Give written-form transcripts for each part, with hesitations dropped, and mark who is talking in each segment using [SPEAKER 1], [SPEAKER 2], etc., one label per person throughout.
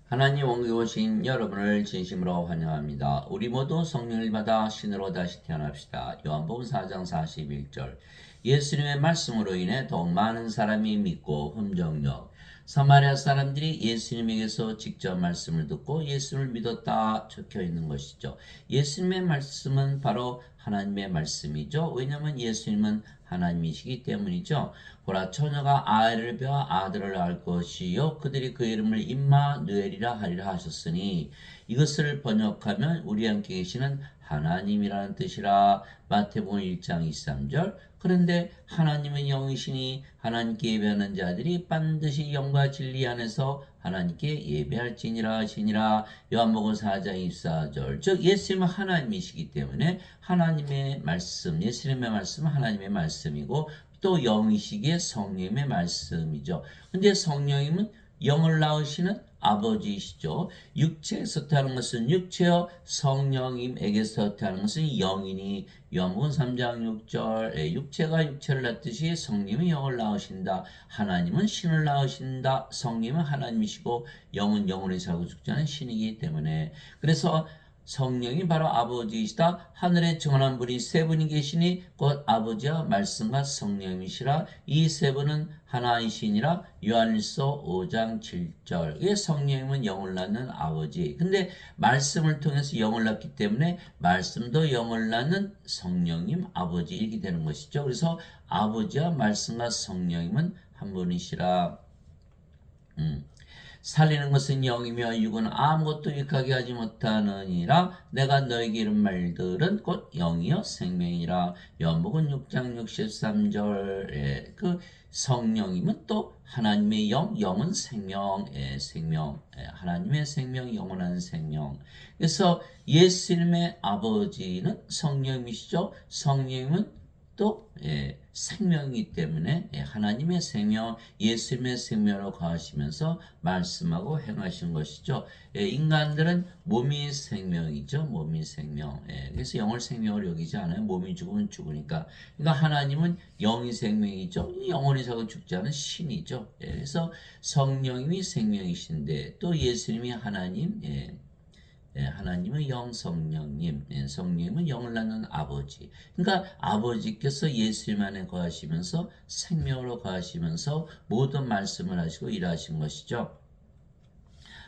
[SPEAKER 1] 하나님 원국에 오신 여러분을 진심으로 환영합니다. 우리 모두 성령을 받아 신으로 다시 태어납시다. 요한복음 4장 41절. 예수님의 말씀으로 인해 더욱 많은 사람이 믿고 흠정역 사마리아 사람들이 예수님에게서 직접 말씀을 듣고 예수를 믿었다 적혀 있는 것이죠. 예수님의 말씀은 바로 하나님의 말씀이죠. 왜냐하면 예수님은 하나님이시기 때문이죠. 보라, 처녀가 아이를 베어 아들을 낳을 것이요 그들이 그 이름을 임마누엘이라 하리라 하셨으니, 이것을 번역하면 우리 함께 계시는 하나님이라는 뜻이라. 마태복음 1장 23절. 그런데 하나님은 영이시니 하나님께 예배하는 자들이 반드시 영과 진리 안에서 하나님께 예배할지니라 하시니라. 요한복음 4장 24절. 즉 예수님은 하나님이시기 때문에 하나님의 말씀, 예수님의 말씀은 하나님의 말씀이고 또 영이시기에 성령의 말씀이죠. 근데 성령님은 영을 낳으시는 아버지이시죠. 육체에서 태어난 것은 육체요, 성령님에게서 태어난 것은 영이니. 요한복음 3장 6절. 육체가 육체를 낳듯이 성령이 영을 낳으신다. 하나님은 신을 낳으신다. 성령은 하나님이시고 영은 영원히 살고 죽지 않은 신이기 때문에, 그래서 성령이 바로 아버지이시다. 하늘에 정한 분이 세 분이 계시니 곧 아버지와 말씀과 성령이시라. 이 세 분은 하나이시니라. 요한일서 5장 7절. 이 성령님은 영을 낳는 아버지. 근데 말씀을 통해서 영을 낳기 때문에 말씀도 영을 낳는 성령님 아버지 이렇게 되는 것이죠. 그래서 아버지와 말씀과 성령님은 한 분이시라. 살리는 것은 영이며 육은 아무것도 유익하게 하지 못하느니라. 내가 너에게 이른 말들은 곧 영이요 생명이라. 요한복음 6장 63절에 그 성령이면 또 하나님의 영, 영은 생명의 생명, 하나님의 생명, 영원한 생명. 그래서 예수님의 아버지는 성령이시죠. 성령은 또 생명이기 때문에 하나님의 생명, 예수님의 생명으로 거하시면서 말씀하고 행하신 것이죠. 인간들은 몸이 생명이죠. 몸이 생명. 그래서 영을 생명으로 여기지 않아요. 몸이 죽으면 죽으니까. 그러니까 하나님은 영이 생명이죠. 영원히 살고 죽지 않은 신이죠. 그래서 성령님이 생명이신데 또 예수님이 하나님, 하나님은 영, 성령님, 성령님은 영을 낳는 아버지. 그러니까 아버지께서 예수님 안에 거하시면서 생명으로 거하시면서 모든 말씀을 하시고 일하신 것이죠.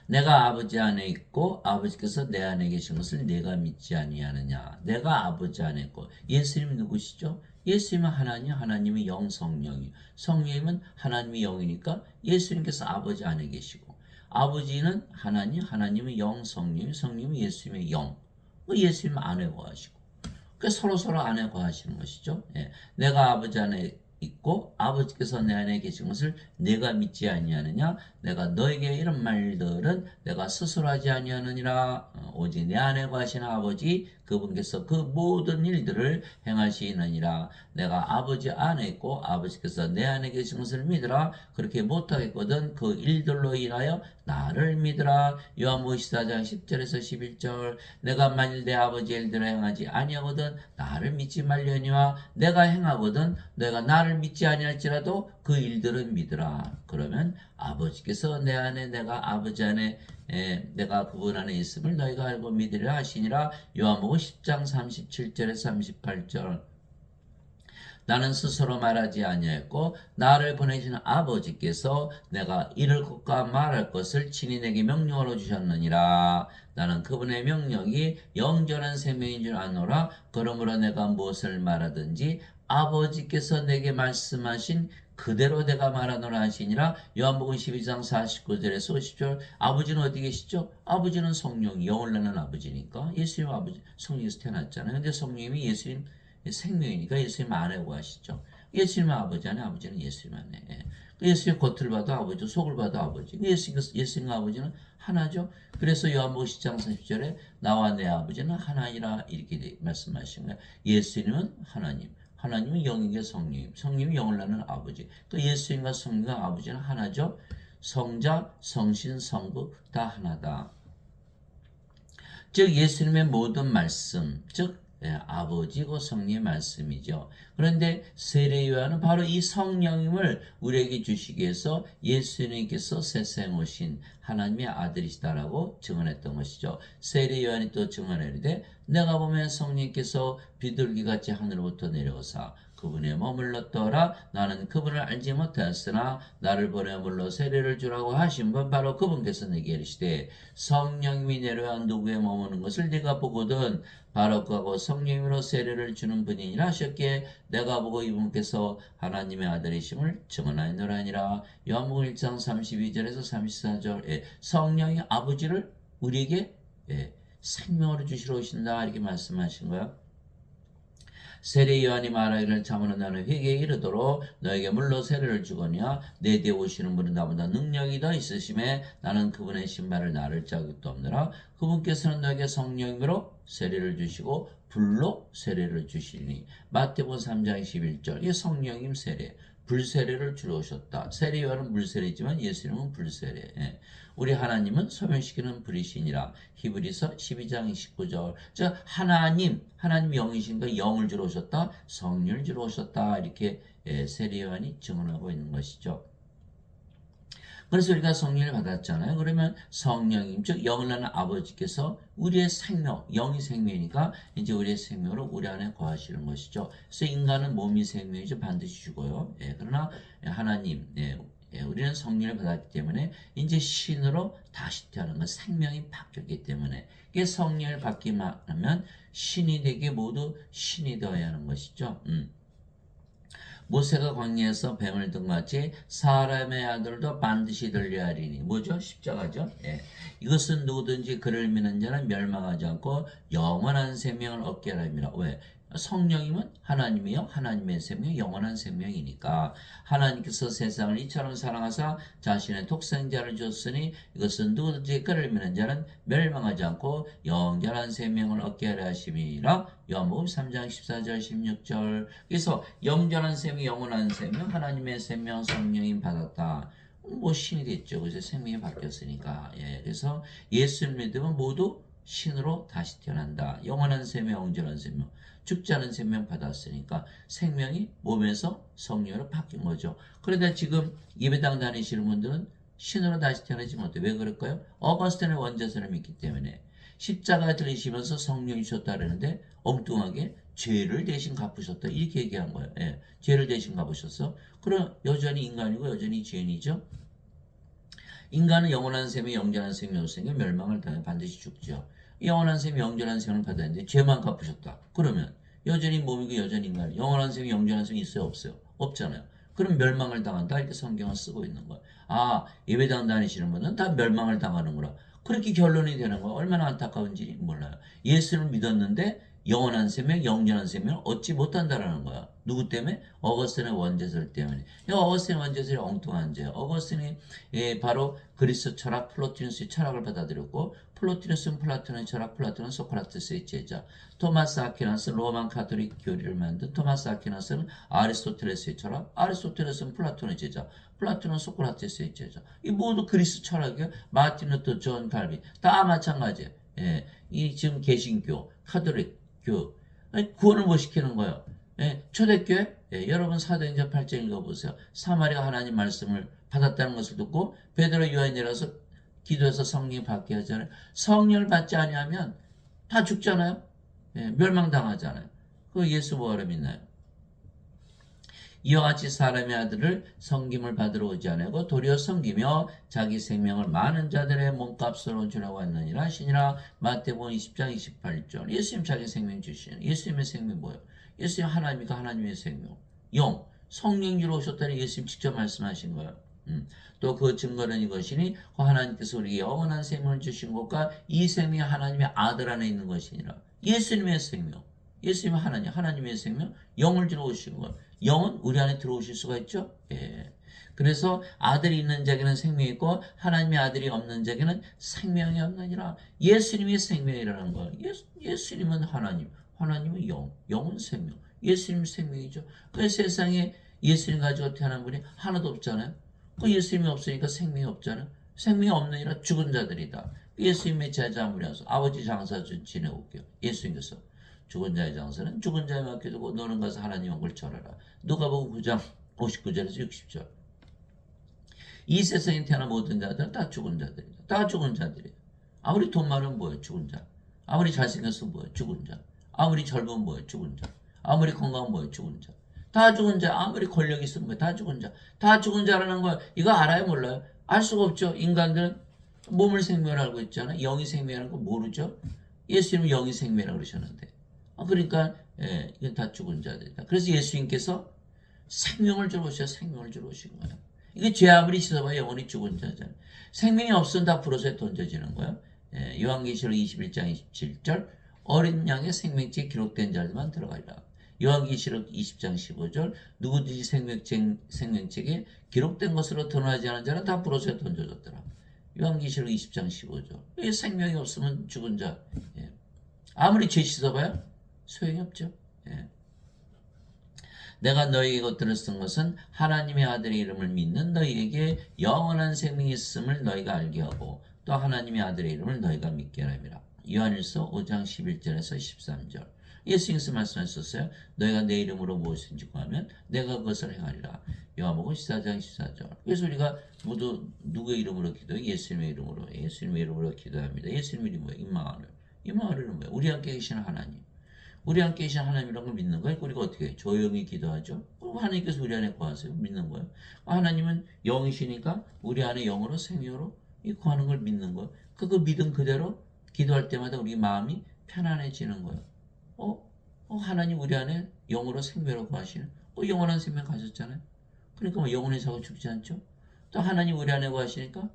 [SPEAKER 1] 내가 아버지 안에 있고 아버지께서 내 안에 계신 것을 내가 믿지 아니하느냐. 내가 아버지 안에 있고, 예수님이 누구시죠? 예수님은 하나님, 하나님이 영, 성령이. 성령님은 하나님이 영이니까 예수님께서 아버지 안에 계시고, 아버지는 하나님, 하나님은 영, 성령, 성령은 예수님의 영. 예수님 안에 거하시고. 그 서로 안에 거하시는 것이죠. 내가 아버지 안에 있고 아버지께서 내 안에 계신 것을 내가 믿지 아니하느냐. 내가 너에게 이런 말들은 내가 스스로 하지 아니하느니라. 오직 내 안에 거하시는 아버지, 그분께서 그 모든 일들을 행하시느니라. 내가 아버지 안에 있고 아버지께서 내 안에 계신 것을 믿으라. 그렇게 못하겠거든 그 일들로 인하여 나를 믿으라. 요한복음 14장 10절에서 11절. 내가 만일 내 아버지의 일들을 행하지 아니하거든 나를 믿지 말려니와, 내가 행하거든 내가 나를 믿지 아니할지라도 그 일들은 믿으라. 그러면 아버지께서 내 안에, 내가 아버지 안에, 내가 그분 안에 있음을 너희가 알고 믿으리라 하시니라. 요한복음 10장 37절에서 38절. 나는 스스로 말하지 아니하였고 나를 보내신 아버지께서 내가 이를 것과 말할 것을 친히 내게 명령으로 주셨느니라. 나는 그분의 명령이 영전한 생명인 줄 아노라. 그러므로 내가 무엇을 말하든지 아버지께서 내게 말씀하신 그대로 내가 말하노라 하시니라. 요한복음 12장 49절에서 50절. 아버지는 어디 계시죠? 아버지는 성령, 영을 낳는 아버지니까 예수님 아버지, 성령에서 태어났잖아요. 근데 성령님이 예수님 생명이니까 예수님 안에 거하시죠. 예수님 아버지 안에, 아버지는 예수님 안에. 예수의 겉을 봐도 아버지, 속을 봐도 아버지. 예수님과 아버지는 하나죠. 그래서 요한복음 10장 30절에 나와 내 아버지는 하나이라 이렇게 말씀하신 거예요. 예수님은 하나님, 하나님은 영이게 성령, 성령이 영을 낳는 아버지. 또 예수님과 성령과 아버지는 하나죠. 성자, 성신, 성부 다 하나다. 즉 예수님의 모든 말씀, 즉 아버지고 성령의 말씀이죠. 그런데 세례요한은 바로 이 성령님을 우리에게 주시기 위해서 예수님께서 세상에 오신 하나님의 아들이시다라고 증언했던 것이죠. 세례요한이 또 증언하는데 내가 보면 성령께서 비둘기같이 하늘로부터 내려오사 그분에 머물렀더라. 나는 그분을 알지 못하였으나 나를 보내 물러 세례를 주라고 하신 분 바로 그분께서 내게 이르시되 성령님이 내려와 누구에 머무는 것을 네가 보거든 바로 그하고 성령으로 세례를 주는 분이니라 하셨기에 내가 보고 이분께서 하나님의 아들이심을 증언하였노라 하니라. 요한복음 1장 32절에서 34절에 성령이 아버지를 우리에게 생명으로 주시러 오신다 이렇게 말씀하신 거야. 세례 요한이 말하기를 참으로 나는 회개에 이르도록 너에게 물로 세례를 주거니와 내 뒤에 오시는 분은 나보다 능력이 더 있으심에 나는 그분의 신발을 나를 자격도 없느라. 그분께서는 너에게 성령으로 세례를 주시고 불로 세례를 주시니. 마태복음 3장 21절 이 성령님 세례 불세례를 주러 오셨다. 세례 요한은 물세례지만 예수님은 불세례. 우리 하나님은 소멸시키는 불이시니라. 히브리서 12장 29절. 즉 하나님 영이신가 영을 주러 오셨다. 성령을 주러 오셨다. 이렇게 세례 요한이 증언하고 있는 것이죠. 그래서 우리가 성령을 받았잖아요. 그러면 성령님 즉 영을 낳는 아버지께서 우리의 생명, 영이 생명이니까 이제 우리의 생명으로 우리 안에 거하시는 것이죠. 그래서 인간은 몸이 생명이죠. 반드시 죽어요. 그러나 하나님, 우리는 성령을 받았기 때문에 이제 신으로 다시 태어나는 것, 생명이 바뀌었기 때문에 이게 성령을 받기만 하면 신이 되게 모두 신이 되어야 하는 것이죠. 모세가 광야에서 뱀을 든 같이 사람의 아들도 반드시 들려야 하리니. 뭐죠? 십자가죠. 이것은 누구든지 그를 믿는 자는 멸망하지 않고 영원한 생명을 얻게 하랍니다. 왜? 성령이면 하나님이요. 하나님의 생명, 영원한 생명이니까 하나님께서 세상을 이처럼 사랑하사 자신의 독생자를 줬으니 이것은 누구든지 그를 믿는 자는 멸망하지 않고 영원한 생명을 얻게 하려 하심이라. 요한복음 3장 14절 16절. 그래서 영원한 생명, 영원한 생명, 하나님의 생명, 성령님 받았다. 뭐 신이 됐죠. 그래서 생명이 바뀌었으니까. 그래서 예수를 믿으면 모두 신으로 다시 태어난다. 영원한 생명, 영원한 생명. 죽지 않은 생명 받았으니까 생명이 몸에서 성령으로 바뀐 거죠. 그런데 지금 예배당 다니시는 분들은 신으로 다시 태어나지 못해. 왜 그럴까요? 어거스틴의 원죄선을 믿기 때문에 십자가에 들리시면서 성령이 주셨다 그러는데 엉뚱하게 죄를 대신 갚으셨다 이렇게 얘기한 거예요. 죄를 대신 갚으셨어. 그럼 여전히 인간이고 여전히 죄인이죠. 인간은 영원한 생명, 영원한 생명, 멸망을 당해 반드시 죽죠. 영원한 생명, 영원한 생명을 받았는데 죄만 갚으셨다. 그러면 여전히 몸이고 여전히 인간, 영원한 생명, 영원한 생명이 있어요, 없어요? 없잖아요. 그럼 멸망을 당한다 이렇게 성경을 쓰고 있는 거야. 예배당 다니시는 분은 다 멸망을 당하는구나. 그렇게 결론이 되는 거야. 얼마나 안타까운지 몰라요. 예수를 믿었는데 영원한 생명, 영원한 생명을 얻지 못한다라는 거야. 누구 때문에? 어거스틴의 원죄설 때문에. 어거스틴의 원죄설이 엉뚱한 죄예요. 어거스틴이 바로 그리스 철학 플로티누스의 철학을 받아들였고 플로티누스는 플라톤의 철학, 플라톤은 소크라테스의 제자. 토마스 아퀴나스 로만 카톨릭 교리를 만든 토마스 아퀴나스는 아리스토텔레스의 철학, 아리스토텔레스는 플라톤의 제자, 플라톤은 소크라테스의 제자. 이 모두 그리스 철학이에요. 마틴 루터, 존 칼빈 다 마찬가지예요. 이 지금 개신교, 카톨릭 구원을 못 시키는 거예요. 초대교회 여러분 사도행전 8장 읽어보세요. 사마리아 하나님 말씀을 받았다는 것을 듣고 베드로 요한이 내려서 기도해서 성령이 받게 하잖아요. 성령을 받지 아니하면 다 죽잖아요. 멸망당하잖아요. 그 예수 뭐하러 믿나요? 이와 같이 사람의 아들을 섬김을 받으러 오지 않고 도리어 섬기며 자기 생명을 많은 자들의 몸값으로 주라고 했느니라 하시니라. 마태복음 20장 28절. 예수님 자기 생명 주시는 예수님의 생명 뭐예요? 예수님 하나님이니까 하나님의 생명. 영, 성령 주러 오셨다니 예수님 직접 말씀하신 거예요. 또 그 증거는 이것이니 하나님께서 우리에게 영원한 생명을 주신 것과 이 생명이 하나님의 아들 안에 있는 것이니라. 예수님의 생명. 예수님은 하나님, 하나님의 생명, 영을 주러 오신 거예요. 영은 우리 안에 들어오실 수가 있죠. 그래서 아들이 있는 자에게는 생명이 있고 하나님의 아들이 없는 자에게는 생명이 없느니라. 예수님의 생명이라는 거예요. 예수님은 하나님, 하나님은 영, 영은 생명. 예수님 생명이죠. 그 세상에 예수님 가지고 태어난 분이 하나도 없잖아요. 그 예수님이 없으니까 생명이 없잖아요. 생명이 없느니라 죽은 자들이다. 예수님의 제자 아무리 와서 아버지 장사 좀 지내올게요. 예수님께서 죽은 자의 장사는 죽은 자에 맡겨두고 너는 가서 하나님 얼굴 절하라. 누가복음 9장 59절에서 60절. 이 세상에 태어난 모든 자들은 다 죽은 자들이다. 다 죽은 자들이에요. 아무리 돈 많으면 뭐예요? 죽은 자. 아무리 잘생겼으면 뭐예요? 죽은 자. 아무리 젊으면 뭐예요? 죽은 자. 아무리 건강하면 뭐예요? 죽은 자. 다 죽은 자. 아무리 권력이 있으면 뭐예요? 다 죽은 자. 다 죽은 자라는 거 이거 알아요? 몰라요? 알 수가 없죠. 인간들은 몸을 생명을 알고 있잖아요. 영이 생명이라는 거 모르죠. 예수님은 영이 생명이라고 그러셨는데. 그러니까 이건 다 죽은 자들이다. 그래서 예수님께서 생명을 주러 오셔서 생명을 주러 오신 거예요. 이게 죄 아무리 씻어봐야 영원히 죽은 자잖아요. 생명이 없으면 다 불어서 던져지는 거예요. 요한계시록 21장 27절 어린 양의 생명책에 기록된 자들만 들어가리라. 요한계시록 20장 15절 누구든지 생명책에 기록된 것으로 드러나지 않은 자는 다 불어서 던져졌더라. 요한계시록 20장 15절 생명이 없으면 죽은 자. 아무리 죄 씻어봐야 소용이 없죠. 내가 너희에게 것들을 쓴 것은 하나님의 아들의 이름을 믿는 너희에게 영원한 생명이 있음을 너희가 알게 하고 또 하나님의 아들의 이름을 너희가 믿게 하라. 요한일서 5장 11절에서 13절. 예수님께서 말씀하셨어요. 너희가 내 이름으로 무엇인지 구하면 내가 그것을 행하리라. 요한복음 14장 14절. 그래서 우리가 모두 누구의 이름으로 기도해요? 예수님의 이름으로. 예수님의 이름으로 기도합니다. 예수님 이름이 뭐예요? 임마누엘. 임마누엘은 뭐예요? 우리 함께 계시는 하나님. 우리 함께 계신 하나님이라는 걸 믿는 거예요. 우리가 어떻게 해요? 조용히 기도하죠. 하나님께서 우리 안에 구하세요. 믿는 거예요. 하나님은 영이시니까 우리 안에 영으로 생명으로 구하는 걸 믿는 거예요. 그 믿음 그대로 기도할 때마다 우리 마음이 편안해지는 거예요. 하나님 우리 안에 영으로 생명으로 구하시는 영원한 생명 가졌잖아요. 그러니까 뭐 영혼의 사고 죽지 않죠. 또 하나님 우리 안에 구하시니까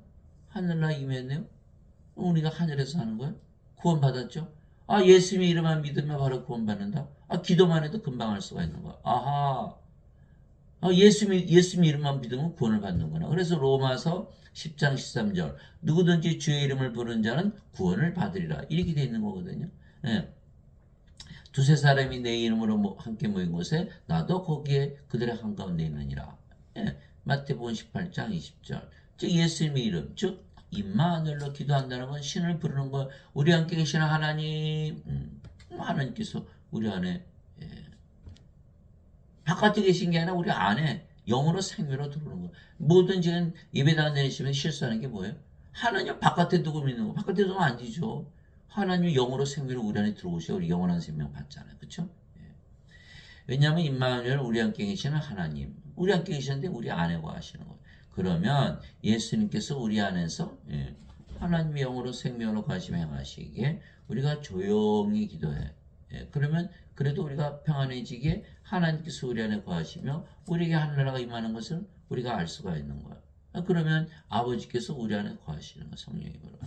[SPEAKER 1] 하늘나라 임했네요. 우리가 하늘에서 사는 거예요. 구원 받았죠. 예수님의 이름만 믿으면 바로 구원받는다. 기도만 해도 금방 할 수가 있는 거야. 아하. 예수님 이름만 믿으면 구원을 받는구나. 그래서 로마서 10장 13절. 누구든지 주의 이름을 부르는 자는 구원을 받으리라. 이렇게 돼 있는 거거든요. 두세 사람이 내 이름으로 함께 모인 곳에 나도 거기에 그들의 한가운데 있느니라. 마태복음 18장 20절. 즉 예수님의 이름, 즉 임마누엘로 기도한다는 건 신을 부르는 거. 우리 함께 계시는 하나님, 하나님께서 우리 안에 바깥에 계신 게 아니라 우리 안에 영으로 생명으로 들어오는 거. 모든 지금 예배당 내리시면 실수하는 게 뭐예요? 하나님 바깥에 두고 믿는 거. 바깥에 두면 안 되죠. 하나님 영으로 생명으로 우리 안에 들어오셔야 우리 영원한 생명 받잖아요. 그렇죠? 왜냐하면 임마누엘 우리 함께 계시는 하나님, 우리 함께 계시는데 우리 안에 거하시는 거예요. 그러면 예수님께서 우리 안에서 하나님의 영으로 생명으로 거하시며 행하시기에 우리가 조용히 기도해. 그러면 그래도 우리가 평안해지기에 하나님께서 우리 안에 거하시며 우리에게 하늘나라가 임하는 것을 우리가 알 수가 있는 거야. 그러면 아버지께서 우리 안에 거하시는 거야. 성령님으로.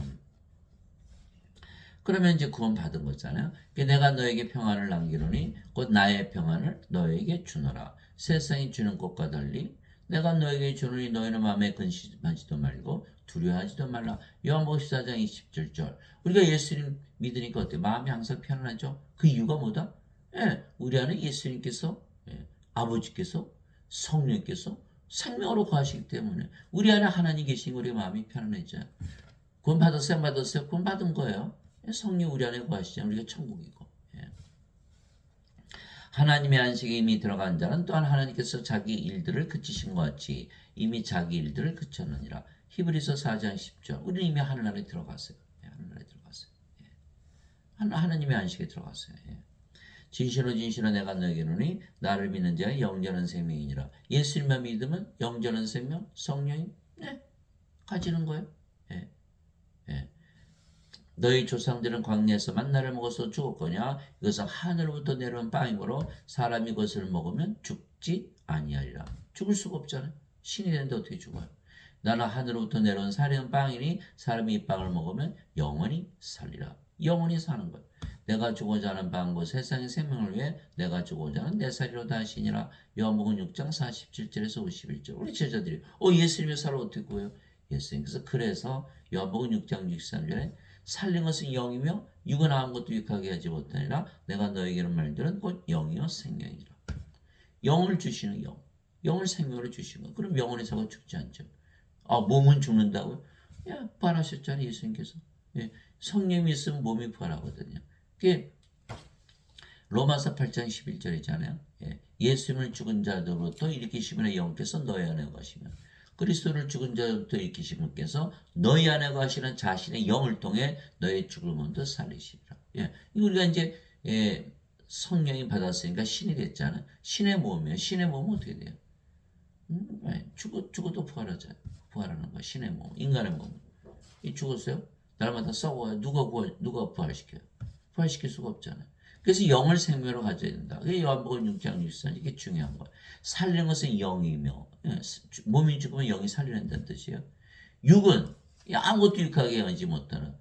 [SPEAKER 1] 그러면 이제 구원 받은 거잖아요. 내가 너에게 평안을 남기노니 곧 나의 평안을 너에게 주노라. 세상이 주는 것과 달리 내가 너에게 주노니 너희는 마음에 근심하지도 말고 두려워하지도 말라. 요한복음 14장 27절. 우리가 예수님 믿으니까 어때? 마음이 항상 편안하죠. 그 이유가 뭐다? 우리 안에 예수님께서 아버지께서 성령께서 생명으로 거하시기 때문에 우리 안에 하나님 계신 우리 마음이 편안해져요. 구원 받았어요? 받았어요? 구원 받은 거예요. 성령 우리 안에 거하시잖아요. 우리가 천국이고. 하나님의 안식에 이미 들어간 자는 또한 하나님께서 자기 일들을 그치신 것 같이 이미 자기 일들을 그쳤느니라. 히브리서 4장 10절. 우리는 이미 하늘나라에 들어갔어요. 하늘나라에 들어갔어요. 하나님의 안식에 들어갔어요. 진실로 진실로 내가 너에게 이르노니 나를 믿는 자의 영전한 생명이니라. 예수님만 믿으면 영전한 생명, 성령이 가지는 거예요. 너희 조상들은 광야에서 만나를 먹어서 죽었거냐? 이것은 하늘로부터 내려온 빵이므로 사람이 그것을 먹으면 죽지 아니하리라. 죽을 수가 없잖아요. 신이 되는데 어떻게 죽어요? 나는 하늘로부터 내려온 살인 빵이니 사람이 이 빵을 먹으면 영원히 살리라. 영원히 사는 거예요. 내가 주고자 하는 빵과 세상의 생명을 위해 내가 주고자 하는 내 살이로다 하시니라. 요한복음 6장 47절에서 51절. 우리 제자들이 예수님의 살을 어떻게 구해요? 예수님께서 그래서 요한복음 6장 63절에 살린 것은 영이며 육은 아무것도 유익하게 하지 못하니라. 내가 너에게 이런 말들은 곧 영이요 생명이라. 영을 주시는 영. 영을 생명으로 주시는 거. 그럼 영혼의 사고 죽지 않죠. 몸은 죽는다고요? 부활하셨잖아요. 예수님께서. 성령이 있으면 몸이 부활하거든요. 그게 로마서 8장 11절이잖아요. 예. 예수님을 죽은 자들로부터 일으키심은 영께서 너희 안에 거시며 그리스도를 죽은 자들로부터 일으키신 분께서 너희 안에 거하시는 자신의 영을 통해 너희 죽음도 살리시리라. 예. 우리가 이제 성령이 받았으니까 신이 됐잖아요. 신의 몸이에요. 신의 몸은 어떻게 돼요? 죽어도 부활하는 거야. 신의 몸, 인간의 몸. 이 죽었어요? 날마다 썩어요. 누가 부활시켜요? 부활시킬 수가 없잖아요. 그래서 영을 생명으로 가져야 된다. 그게 요한복음 6장 6절 이게 중요한 거예요. 살리는 것은 영이며 몸이 죽으면 영이 살리는다는 뜻이에요. 육은 아무것도 유익하게 하지 못하는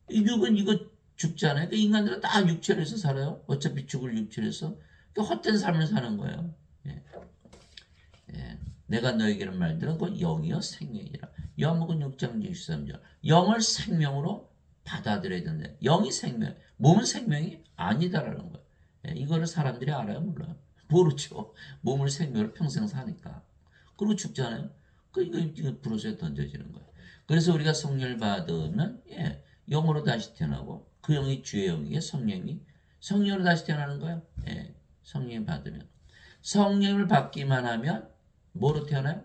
[SPEAKER 1] 이 육은 이거 죽잖아요. 그 인간들은 다 육체로 해서 살아요. 어차피 죽을 육체로 해서 그 헛된 삶을 사는 거예요. 예. 예. 내가 너에게는 말들은 곧 영이요 생명이라. 요한복음 6장 63절. 영을 생명으로 받아들여야 된다. 영이 생명, 몸은 생명이 아니다라는 거예요. 예. 이거를 사람들이 알아요, 몰라요? 모르죠. 몸을 생명으로 평생 사니까. 그리고 죽잖아요. 이거 브루스에 던져지는 거예요. 그래서 우리가 성령을 받으면 영으로 다시 태어나고 그 영이 주의 영이게 성령으로 다시 태어나는 거예요. 예. 성령을 받으면. 성령을 받기만 하면 뭐로 태어나요?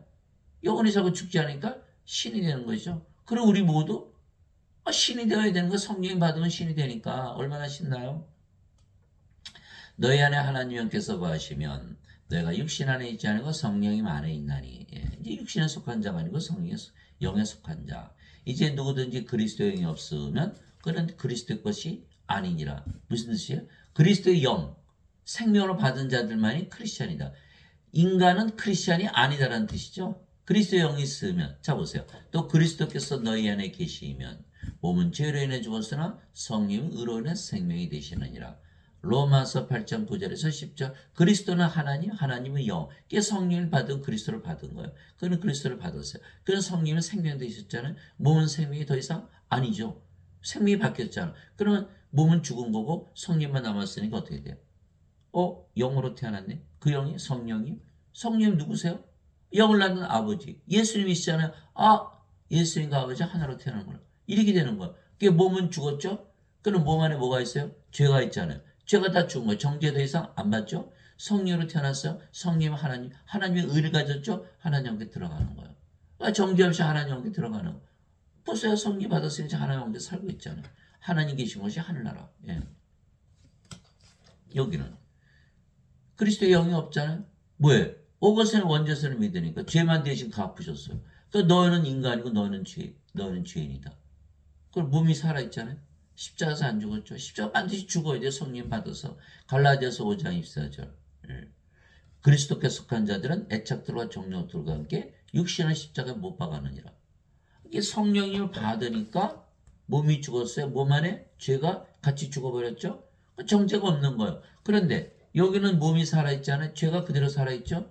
[SPEAKER 1] 영혼이 자꾸 죽지 않으니까 신이 되는 거죠. 그럼 우리 모두 신이 되어야 되는 거 성령이 받으면 신이 되니까 얼마나 신나요? 너희 안에 하나님 영께서 거하시면 너희가 육신 안에 있지 않고 성령이 안에 있나니. 이제 육신에 속한 자가 아니고 성령의 영에 속한 자. 이제 누구든지 그리스도 영이 없으면 그는 그리스도의 것이 아니니라. 무슨 뜻이에요? 그리스도의 영, 생명으로 받은 자들만이 크리스찬이다. 인간은 크리스찬이 아니다라는 뜻이죠. 그리스도의 영이 있으면 자 보세요. 또 그리스도께서 너희 안에 계시면 몸은 죄로 인해 죽었으나 성령은 의로 인해 생명이 되시느니라. 로마서 8장 9절에서 10절. 그리스도는 하나님, 하나님은 영. 그게 성령을 받은 그리스도를 받은 거예요. 그는 그리스도를 받았어요. 그는 성령은 생명 되셨잖아요. 몸은 생명이 더 이상 아니죠. 생명이 바뀌었잖아요. 그러면 몸은 죽은 거고 성령만 남았으니까 어떻게 돼요? 영으로 태어났네. 그 영이 성령이? 성령이 누구세요? 영을 낳는 아버지. 예수님이시잖아요. 예수님과 아버지 하나로 태어난 거예요. 이렇게 되는 거예요. 그게 몸은 죽었죠? 그럼 몸 안에 뭐가 있어요? 죄가 있잖아요. 죄가 다 죽은 거예요. 정죄 더 이상 안 받죠? 성령으로 태어났어요. 성령 하나님의 의를 가졌죠? 하나님께 들어가는 거예요. 정죄 없이 하나님께 들어가는 거예요. 보세요. 성령 받았으니까 하나님께 살고 있잖아요. 하나님 계신 것이 하늘나라. 예. 여기는 그리스도의 영이 없잖아요. 뭐예요? 오것은 원죄선을 믿으니까 죄만 대신 갚으셨어요. 그러니까 너는 인간이고 너는 죄인이다. 그럼 몸이 살아있잖아요. 십자가에서 안 죽었죠. 십자가 반드시 죽어야 돼요. 성령 받아서. 갈라디아서 5장 24절. 그리스도께 속한 자들은 애착들과 정욕들과 함께 육신의 십자가에 못 박아느니라. 이게 성령을 받으니까 몸이 죽었어요. 몸 안에 죄가 같이 죽어버렸죠. 정죄가 없는 거예요. 그런데 여기는 몸이 살아있잖아요. 죄가 그대로 살아있죠.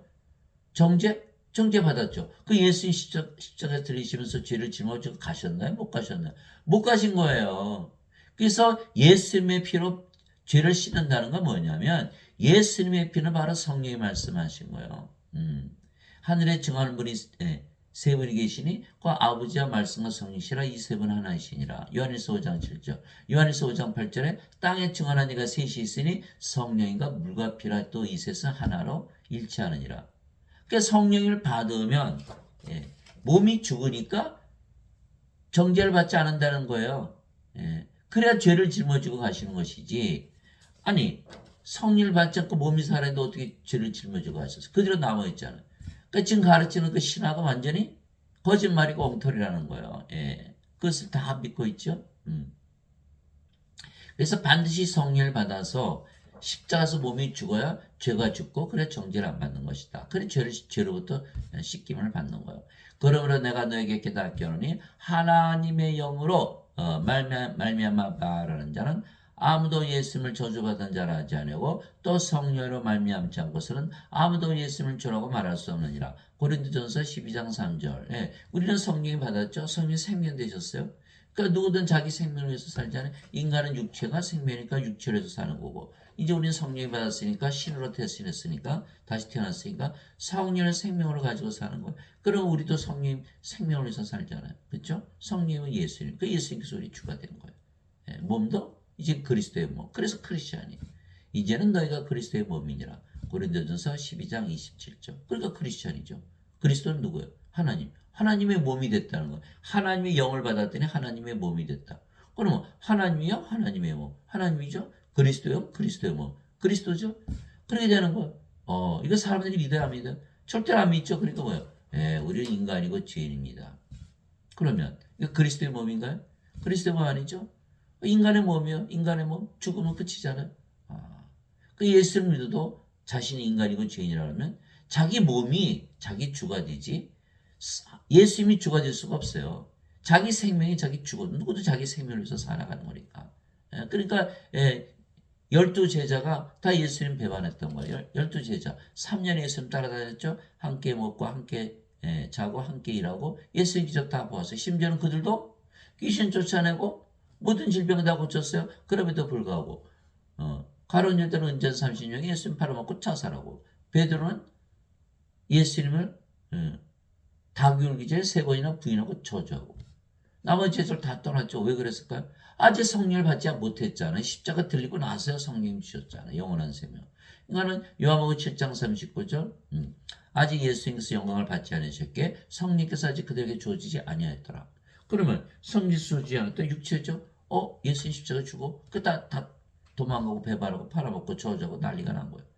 [SPEAKER 1] 정죄 받았죠. 그 예수님 십자가에 들리시면서 죄를 짊어지고 가셨나요? 못 가셨나요? 못 가신 거예요. 그래서 예수님의 피로 죄를 씻는다는 건 뭐냐면 예수님의 피는 바로 성령이 말씀하신 거예요. 하늘에 증하는 분이 세 분이 계시니 그 아버지와 말씀과 성령이시라 이 세 분 하나이시니라. 요한일서 5장 7절. 요한일서 5장 8절에 땅에 증언한 이가 셋이 있으니 성령인가 물과 피라 또 이 셋은 하나로 일치하느니라. 그러니까 성령을 받으면 몸이 죽으니까 정죄를 받지 않는다는 거예요. 그래야 죄를 짊어지고 가시는 것이지. 아니 성령을 받지 않고 몸이 살아있는데 어떻게 죄를 짊어지고 가셨어요? 그대로 남아있잖아요. 그러니까 지금 가르치는 그 신화가 완전히 거짓말이고 엉터리라는 거예요. 그것을 다 믿고 있죠. 그래서 반드시 성령을 받아서 십자가에서 몸이 죽어야 죄가 죽고 그래 정죄를 안 받는 것이다. 그래 죄로부터 씻김을 받는 거예요. 그러므로 내가 너에게 깨닫게 하노니 하나님의 영으로 말미암아 말하는 자는 아무도 예수님을 저주받은 자라 하지 아니하고 또 성령으로 말미암지 않고서는 아무도 예수님을 주라고 말할 수 없느니라. 고린도전서 12장 3절. 우리는 성령이 받았죠. 성령이 생명 되셨어요. 그러니까 누구든 자기 생명을 위해서 살잖아요. 인간은 육체가 생명이니까 육체로 해서 사는 거고 이제 우리는 성령이 받았으니까 신으로 태어났으니까 다시 태어났으니까 성령을 생명으로 가지고 사는 거예요. 그럼 우리도 성령 생명을 위해서 살잖아요. 그렇죠? 성령은 예수님. 그 예수님께서 우리 주가 된 거예요. 몸도 이제 그리스도의 몸. 그래서 크리스찬이에요. 이제는 너희가 그리스도의 몸이니라. 고린도전서 12장 27절. 그러니까 크리스천이죠. 그리스도는 누구예요? 하나님. 하나님의 몸이 됐다는 거예요. 하나님의 영을 받았더니 하나님의 몸이 됐다. 그러면 하나님이요? 하나님의 몸. 하나님이죠? 그리스도요? 그리스도의 몸. 그리스도죠? 그렇게 되는 거예요. 이거 사람들이 믿어야 합니다. 절대로 안 믿죠. 그러니까 뭐예요? 우리는 인간이고 죄인입니다. 그러면 이거 그리스도의 몸인가요? 그리스도의 몸 아니죠? 인간의 몸이요. 인간의 몸. 죽으면 끝이잖아요. 그 예수를 믿어도 자신이 인간이고 죄인이라면 자기 몸이 자기 주가 되지 예수님이 주가 될 수가 없어요. 자기 생명이 자기 주고 누구도 자기 생명을 위해서 살아가는 거니까. 그러니까 12제자가 다 예수님 배반했던 거예요. 12제자. 3년 예수님 따라다녔죠. 함께 먹고 함께 자고 함께 일하고 예수님 기적 다 보았어요. 심지어는 그들도 귀신 쫓아내고 모든 질병 다 고쳤어요. 그럼에도 불구하고 가룟 유다는 은전 30명이 예수님 팔아먹고 자살하고 베드로는 예수님을 닭이 울기 전에 3번이나 부인하고 저주하고 나머지 제자들 다 떠났죠. 왜 그랬을까요? 아직 성령을 받지 못했잖아요. 십자가 들리고 나서야 성령 주셨잖아요. 영원한 생명. 이거는 요한복음 7장 39절 아직 예수님께서 영광을 받지 않으셨기에 성령께서 아직 그들에게 주어지지 아니하였더라. 그러면 성령 주어지지 않았던 육체죠. 예수님 십자가 주고 다 도망가고 배반하고 팔아먹고 저주하고 난리가 난 거예요.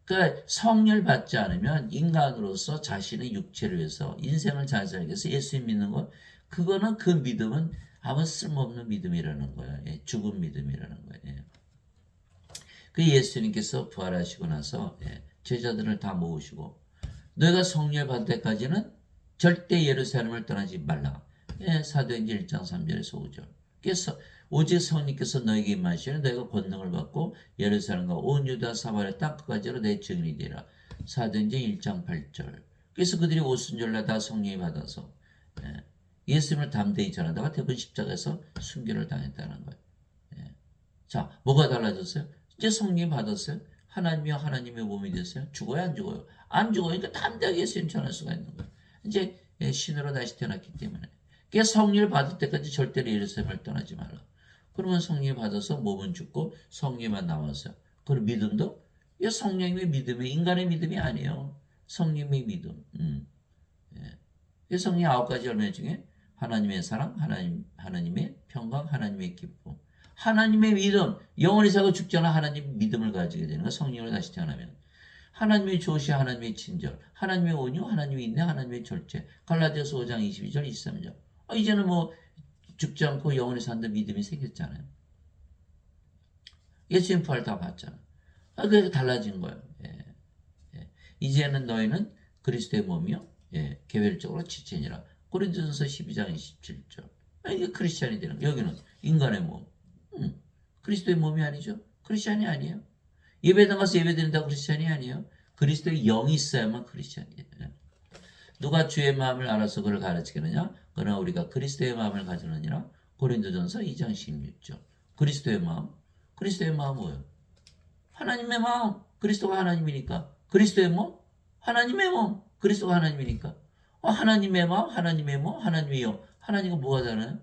[SPEAKER 1] 그러니까 성령을 받지 않으면 인간으로서 자신의 육체를 위해서 인생을 잘 살기 위해서 예수님 믿는 것 그거는 그 믿음은 아무 쓸모없는 믿음이라는 거예요. 죽은 믿음이라는 거예요. 그 예수님께서 부활하시고 나서 제자들을 다 모으시고 너희가 성령을 받을 때까지는 절대 예루살렘을 떠나지 말라. 사도행전 1장 3절에서 5절. 그래서 오직 성령께서 너에게 임하시면 너희가 권능을 받고 예루살렘과 온 유다 사마리아 땅 끝까지로 내 증인이 되라. 사도행전 1장 8절. 그래서 그들이 오순절날 다 성령이 받아서 예수님을 담대히 전하다가 대부분 십자가에서 순교를 당했다는 거예요. 자, 뭐가 달라졌어요? 이제 성령이 받았어요. 하나님이요 하나님의 몸이 됐어요. 죽어요 안 죽어요? 안 죽어요. 그러니까 담대하게 예수님 전할 수가 있는 거예요. 이제 신으로 다시 태어났기 때문에. 그래서 성령을 받을 때까지 절대로 예루살렘을 떠나지 말라. 그러면 성령이 받아서 몸은 죽고 성령만 남았어요. 그리고 믿음도 이 성령의 믿음이 인간의 믿음이 아니에요. 성령의 믿음. 이 성령 9가지 열매 중에 하나님의 사랑, 하나님의 평강, 하나님의 기쁨. 하나님의 믿음, 영원히 살고 죽지 않아 하나님의 믿음을 가지게 되는 거 성령으로 다시 태어나면. 하나님의 조시, 하나님의 친절, 하나님의 온유, 하나님의 인내, 하나님의 절제. 갈라디아서 5장 22절, 23절. 이제는 뭐 죽지 않고 영원히 산다 믿음이 생겼잖아요. 예수님 부활 다 봤잖아. 그래서 달라진 거예요. 이제는 너희는 그리스도의 몸이요. 개별적으로 지체니라. 고린도전서 12장 27절. 이게 크리스찬이 되는 거예요. 여기는 인간의 몸. 그리스도의 몸이 아니죠. 크리스찬이 아니에요. 예배당 가서 예배드린다고 크리스찬이 아니에요. 그리스도의 영이 있어야만 크리스찬이에요. 누가 주의 마음을 알아서 그를 가르치겠느냐? 그러나 우리가 그리스도의 마음을 가지느니라. 고린도전서 2장 16절. 그리스도의 마음. 그리스도의 마음 뭐예요? 하나님의 마음. 그리스도가 하나님이니까. 그리스도의 몸. 하나님의 몸. 그리스도가 하나님이니까. 하나님의 마음, 하나님의 몸, 하나님의 영. 하나님과 뭐가 다르나요?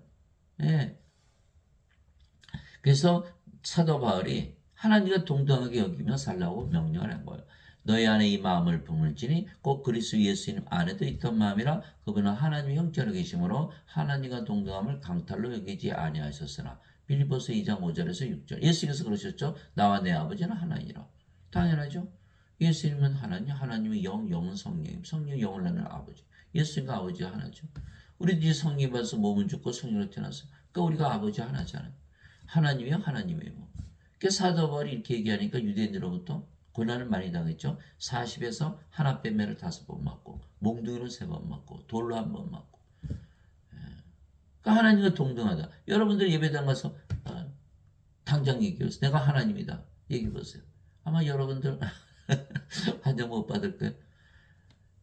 [SPEAKER 1] 그래서 사도 바울이 하나님과 동등하게 여기며 살라고 명령을 한 거예요. 너희 안에 이 마음을 품을지니 꼭 그리스도 예수님 안에도 있던 마음이라 그분은 하나님의 형체로 계심으로 하나님과 동등함을 강탈로 여기지 아니하셨으나 빌립보서 2장 5절에서 6절. 예수님께서 그러셨죠. 나와 내 아버지는 하나이라. 당연하죠. 예수님은 하나님, 하나님의 영, 영은 성령, 성령 영을 낳는 아버지. 예수님과 아버지가 하나죠. 우리들이 성령 받아서 몸은 죽고 성령으로 태어났어. 그러니까 우리가 아버지 하나잖아요. 하나님이요, 하나님의 몸. 그래서 사도 바울이 이렇게 얘기하니까 유대인으로부터 고난을 많이 당했죠. 40에서 하나 뺀매를 5번 맞고 몽둥이로 3번 맞고 돌로 1번 맞고. 그러니까 하나님과 동등하다. 여러분들 예배당 가서 당장 얘기해보세요. 내가 하나님이다. 얘기해보세요. 아마 여러분들 한정 못 받을 거예요.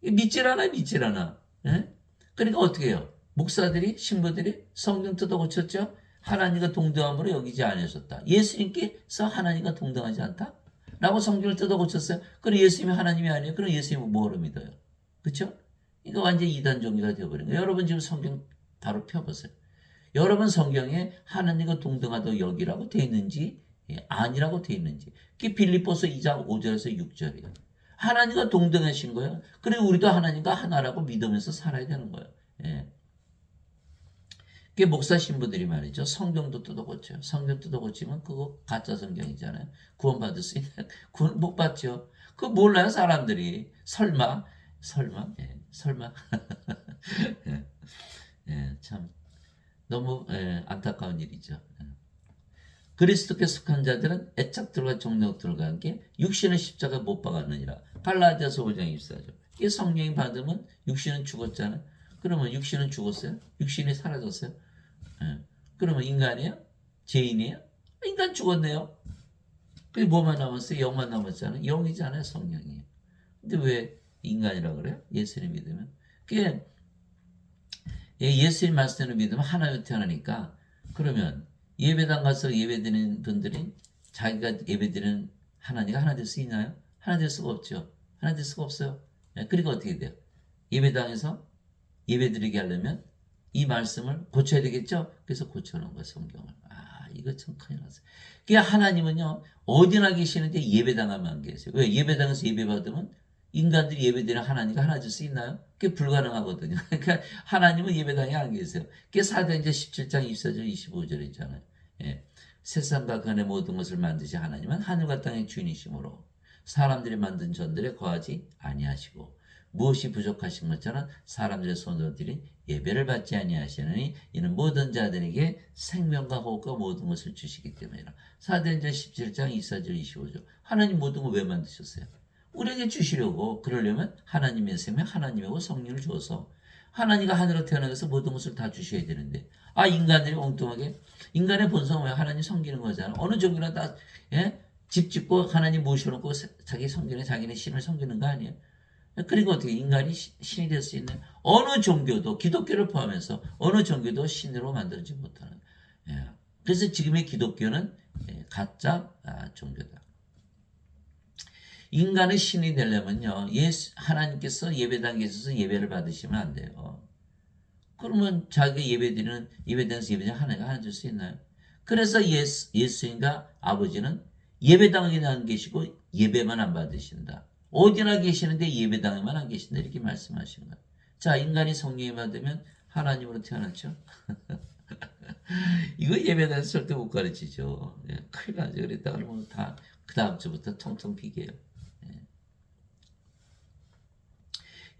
[SPEAKER 1] 믿질 않아. 그러니까 어떻게 해요? 목사들이 신부들이 성경 뜯어 고쳤죠. 하나님과 동등함으로 여기지 않으셨다. 예수님께서 하나님과 동등하지 않다? 라고 성경을 뜯어 고쳤어요. 그럼 예수님이 하나님이 아니에요? 그럼 예수님은 뭐로 믿어요? 그렇죠? 이거 완전히 이단 종교가 되어버린 거예요. 여러분 지금 성경 바로 펴보세요. 여러분 성경에 하나님과 동등하다고 여기라고 되어 있는지 예, 아니라고 돼 있는지. 그게 빌립보서 2장 5절에서 6절이에요. 하나님과 동등하신 거예요. 그리고 우리도 하나님과 하나라고 믿으면서 살아야 되는 거예요. 예. 그게 목사 신부들이 말이죠. 성경도 뜯어 고쳐요. 성경 뜯어 고치면 그거 가짜 성경이잖아요. 구원받을 수 있는 구원 못 받죠. 그거 몰라요 사람들이. 설마 예, 설마 예, 예, 참 너무 예, 안타까운 일이죠. 예. 그리스도께 속한 자들은 애착들과 정력들과 함께 육신의 십자가 못 박았느니라. 갈라디아서 5장 24절. 이 성령이 받으면 육신은 죽었잖아요. 그러면 육신은 죽었어요? 육신이 사라졌어요? 예. 그러면 인간이에요? 죄인이에요? 인간 죽었네요. 그게 뭐만 남았어요? 영만 남았잖아요. 영이잖아요, 성령이. 근데 왜 인간이라고 그래요? 예수님 믿으면. 그게 예수님 말씀을 믿으면 하나로 태어나니까 그러면 예배당 가서 예배드리는 분들이 자기가 예배드리는 하나님과 하나 될 수 있나요? 하나 될 수가 없죠. 하나 될 수가 없어요. 그리고 어떻게 돼요? 예배당에서 예배드리게 하려면 이 말씀을 고쳐야 되겠죠? 그래서 고쳐놓은 거예요, 성경을. 아, 이거 참 큰일 났어요. 그러니까 하나님은요, 어디나 계시는데 예배당하면 안 계세요. 왜? 예배당에서 예배받으면 인간들이 예배드리는 하나님과 하나 될 수 있나요? 그게 불가능하거든요. 그러니까 하나님은 예배당에 안 계세요. 그게 사도행전 17장 24절 25절 있잖아요. 예. 세상과 그 안의 모든 것을 만드신 하나님은 하늘과 땅의 주인이시므로 사람들이 만든 전들에 거하지 아니하시고 무엇이 부족하신 것처럼 사람들의 손으로 드린 예배를 받지 아니하시느니 이는 모든 자들에게 생명과 호흡과 모든 것을 주시기 때문이라. 사도행전 17장 24절 25절. 하나님 모든 걸 왜 만드셨어요? 우리에게 주시려고. 그러려면 하나님의 생명, 하나님하고 성령을 주어서 하나님과 하늘로 태어나서 모든 것을 다 주셔야 되는데 인간들이 엉뚱하게 인간의 본성은 왜 하나님 섬기는 거잖아. 어느 종교나 다 예? 집 짓고 하나님 모셔놓고 자기 섬기는 자기네 신을 섬기는 거 아니에요? 그리고 어떻게 인간이 신이 될 수 있는 어느 종교도 기독교를 포함해서 어느 종교도 신으로 만들지 못하는. 예. 그래서 지금의 기독교는 가짜 종교다. 인간의 신이 되려면요, 하나님께서 예배당에 계셔서 예배를 받으시면 안 돼요. 그러면 자기가 예배당에서 예배당 하나가 하나 줄 수 있나요? 그래서 예수님과 아버지는 예배당에 안 계시고 예배만 안 받으신다. 어디나 계시는데 예배당에만 안 계신다. 이렇게 말씀하신 거예요. 자, 인간이 성령이 받으면 하나님으로 태어났죠. 이거 예배당에서 절대 못 가르치죠. 예, 큰일 나죠. 그랬다가 뭐 다 그 다음 주부터 통통 비게요.